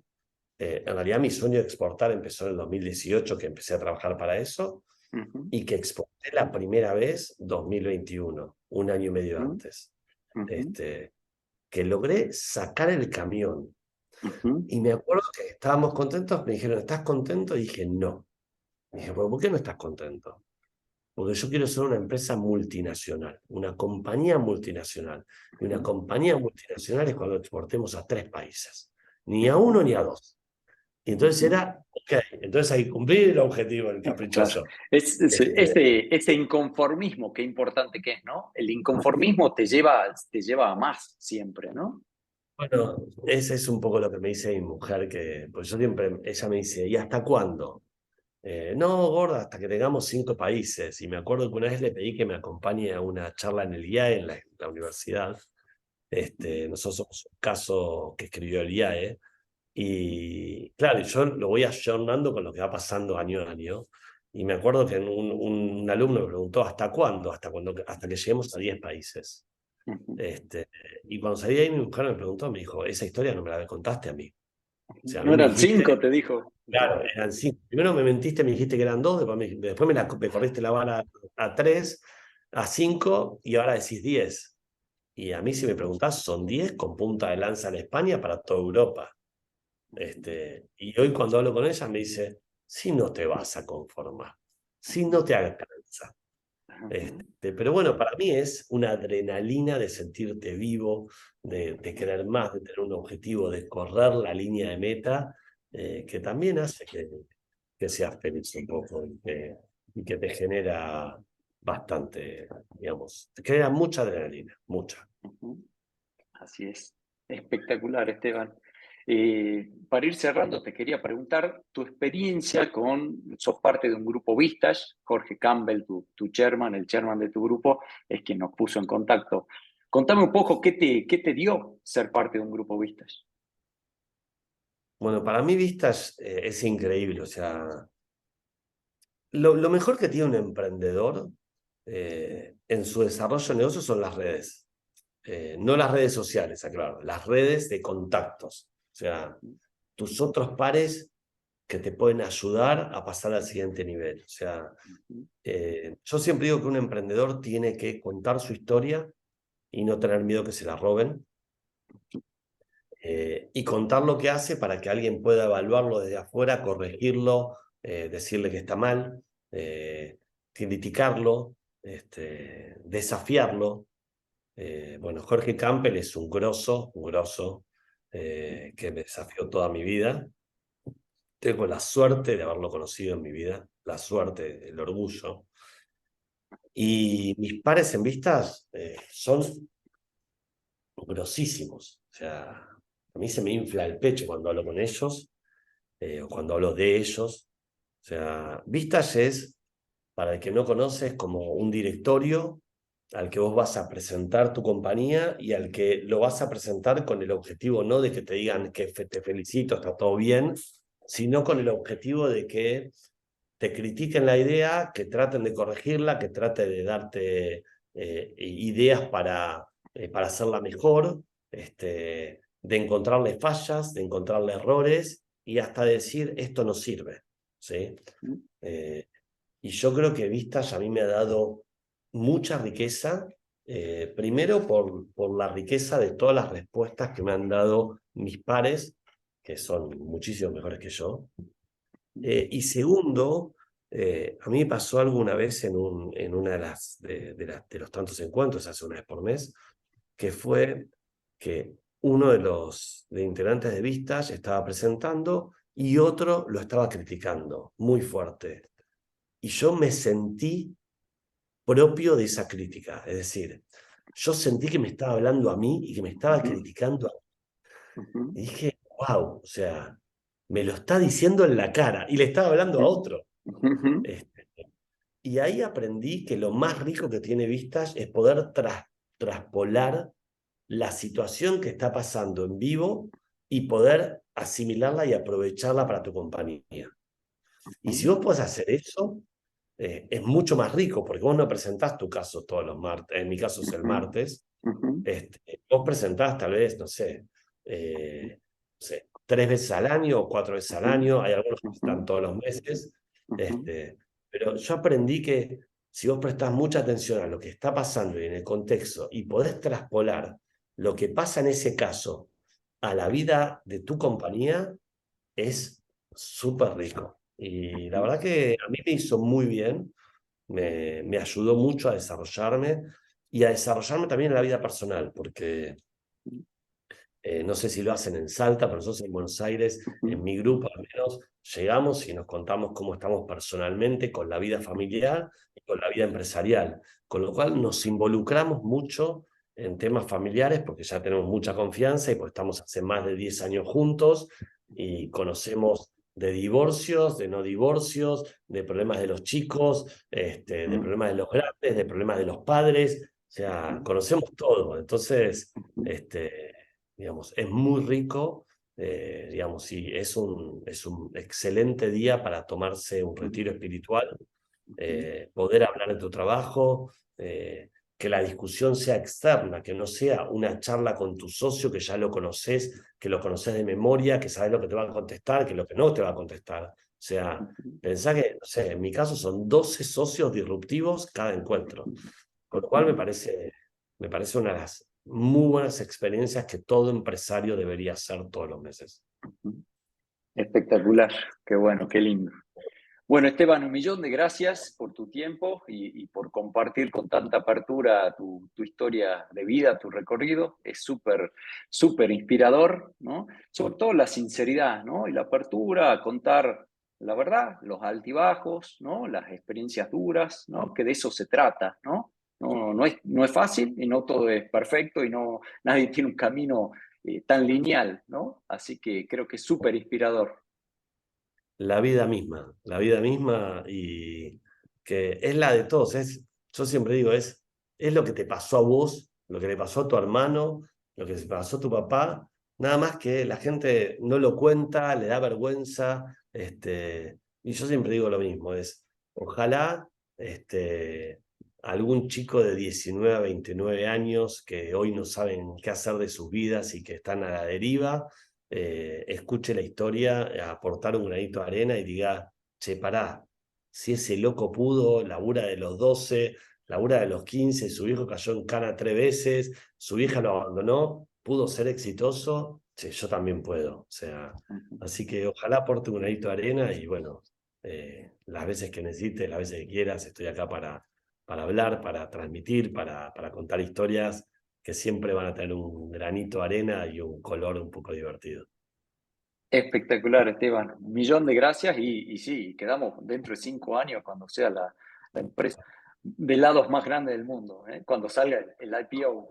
En realidad mi sueño de exportar empezó en el 2018, que empecé a trabajar para eso, Ujú, y que exporté la primera vez 2021, 1 año y medio ujú, antes. ujú, Que logré sacar el camión. ujú, Y me acuerdo que estábamos contentos, me dijeron, ¿estás contento? Y dije, no. Me dije, ¿por qué no estás contento? Porque yo quiero ser una empresa multinacional, una compañía multinacional. Y una ujú, compañía multinacional es cuando exportemos a 3 países, ni a ujú, uno ni a dos. Y entonces ujú. era, ok, entonces hay que cumplir el objetivo, el Claro, caprichoso. Este, ese inconformismo, qué importante que es, ¿no? El inconformismo te lleva a más siempre, ¿no? bueno, ese es un poco lo que me dice mi mujer, que pues yo siempre, ella me dice, ¿y hasta cuándo? No, gorda, hasta que tengamos 5 países. Y me acuerdo que una vez le pedí que me acompañe a una charla en el IAE, en la universidad. Nosotros somos un caso que escribió el IAE. Y claro, yo lo voy ayornando con lo que va pasando año a año. Y me acuerdo que un alumno me preguntó, ¿hasta cuándo? Hasta que lleguemos a 10 países. Ujú. Este, y cuando salí de ahí, mi mujer me preguntó, me dijo, esa historia no me la contaste a mí. O sea, a No mí me eran dijiste. 5, te dijo. Claro, eran 5. Primero me mentiste, me dijiste que eran 2, después me corriste la vara a 3, a 5 y ahora decís 10. Y a mí si me preguntás, son 10 con punta de lanza en España para toda Europa. Y hoy cuando hablo con ella me dice, si no te vas a conformar, si no te alcanza. Ujú. Pero bueno, para mí es una adrenalina de sentirte vivo, de querer más, de tener un objetivo, de correr la línea de meta, que también hace que seas feliz un poco y que te genera bastante, digamos, te genera mucha adrenalina, mucha. Ujú. Así es. Espectacular, Esteban. Para ir cerrando, te quería preguntar tu experiencia sos parte de un grupo Vistage, Jorge Campbell, tu chairman, el chairman de tu grupo, es quien nos puso en contacto. Contame un poco qué te dio ser parte de un grupo Vistage. Bueno, para mí Vistas es increíble, o sea, lo mejor que tiene un emprendedor en su desarrollo de negocio son las redes. No las redes sociales, aclaro, las redes de contactos. O sea, tus otros pares que te pueden ayudar a pasar al siguiente nivel. O sea, Ujú, yo siempre digo que un emprendedor tiene que contar su historia y no tener miedo que se la roben, y contar lo que hace para que alguien pueda evaluarlo desde afuera, corregirlo, decirle que está mal, eh, criticarlo, desafiarlo. Bueno, Jorge Campbell es un grosso, que me desafió toda mi vida. Tengo la suerte de haberlo conocido en mi vida, la suerte, el orgullo. Y mis pares en vistas son grosísimos. O sea, a mí se me infla el pecho cuando hablo con ellos, o cuando hablo de ellos. O sea, vistas es, para el que no conoce, es como un directorio al que vos vas a presentar tu compañía y al que lo vas a presentar con el objetivo no de que te digan que te felicito, está todo bien, sino con el objetivo de que te critiquen la idea, que traten de corregirla, que traten de darte ideas para hacerla mejor, de encontrarle fallas, de encontrarle errores y hasta decir esto no sirve. ¿Sí? ujú, Eh, y yo creo que Vistas a mí me ha dado mucha riqueza, primero por la riqueza de todas las respuestas que me han dado mis pares, que son muchísimo mejores que yo. Y segundo, a mí me pasó alguna vez en una de los tantos encuentros, hace una vez por mes, que fue que uno de integrantes de Vistas estaba presentando y otro lo estaba criticando muy fuerte. Y yo me sentí propio de esa crítica. Es decir, yo sentí que me estaba hablando a mí y que me estaba ujú, criticando. ujú, Y dije, wow, o sea, me lo está diciendo en la cara y le estaba hablando a otro. ujú, ujú, Este, y ahí aprendí que lo más rico que tiene Vistas es poder traspolar la situación que está pasando en vivo y poder asimilarla y aprovecharla para tu compañía. Y si ujú, vos podés hacer eso, es mucho más rico, porque vos no presentás tu caso todos los martes, en mi caso es el Ujú, martes, ujú, vos presentás tal vez, no sé, 3 veces al año o 4 veces al ujú, año, hay algunos que ujú, están todos los meses, ujú, pero yo aprendí que si vos prestás mucha atención a lo que está pasando y en el contexto y podés traspolar lo que pasa en ese caso a la vida de tu compañía, es súper rico. Y la ujú, verdad que a mí me hizo muy bien, me ayudó mucho a desarrollarme y a desarrollarme también en la vida personal, porque no sé si lo hacen en Salta, pero nosotros en Buenos Aires, ujú, en mi grupo al menos, llegamos y nos contamos cómo estamos personalmente con la vida familiar y con la vida empresarial, con lo cual nos involucramos mucho en temas familiares porque ya tenemos mucha confianza y porque estamos hace más de 10 años juntos y conocemos de divorcios, de no divorcios, de problemas de los chicos, de ujú, problemas de los grandes, de problemas de los padres, o sea, ujú, conocemos todo. Entonces, ujú, digamos, es muy rico, digamos, y es un excelente día para tomarse un ujú, retiro espiritual, ujú, poder hablar de tu trabajo, que la discusión sea externa, que no sea una charla con tu socio que ya lo conoces, que lo conoces de memoria, que sabes lo que te va a contestar, que lo que no te va a contestar. O sea, ujú, pensá que, no sé, en mi caso son 12 socios disruptivos cada encuentro, con lo cual ujú, me parece una de las muy buenas experiencias que todo empresario debería hacer todos los meses. ujú. Espectacular, qué bueno, qué lindo. Bueno, Esteban, un millón de gracias por tu tiempo y por compartir con tanta apertura tu historia de vida, tu recorrido. Es súper, súper inspirador, ¿no? Sobre todo la sinceridad, ¿no? Y la apertura a contar la verdad, los altibajos, ¿no? Las experiencias duras, ¿no? Que de eso se trata, ¿no? No es fácil y no todo es perfecto y no, nadie tiene un camino tan lineal, ¿no? Así que creo que es súper inspirador. La vida misma y que es la de todos. Yo siempre digo, es lo que te pasó a vos, lo que le pasó a tu hermano, lo que le pasó a tu papá, nada más que la gente no lo cuenta, le da vergüenza, y yo siempre digo lo mismo, ojalá algún chico de 19 a 29 años que hoy no saben qué hacer de sus vidas y que están a la deriva, escuche la historia, aportar un granito de arena y diga, che, pará, si ese loco pudo, labura de los 12, labura de los 15, su hijo cayó en cana 3 veces, su hija lo abandonó, pudo ser exitoso, che, yo también puedo. O sea, así que ojalá aporte un granito de arena y bueno, las veces que necesites, las veces que quieras, estoy acá para hablar, para transmitir, para contar historias que siempre van a tener un granito de arena y un color un poco divertido. Espectacular, Esteban. Un millón de gracias y sí, quedamos dentro de 5 años cuando sea la empresa de lados más grande del mundo, ¿eh? Cuando salga el IPO.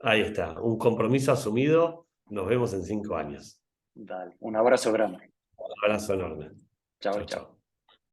Ahí está, un compromiso asumido. Nos vemos en 5 años. Dale, un abrazo grande. Un abrazo enorme. Chao, Chau, chao. chau.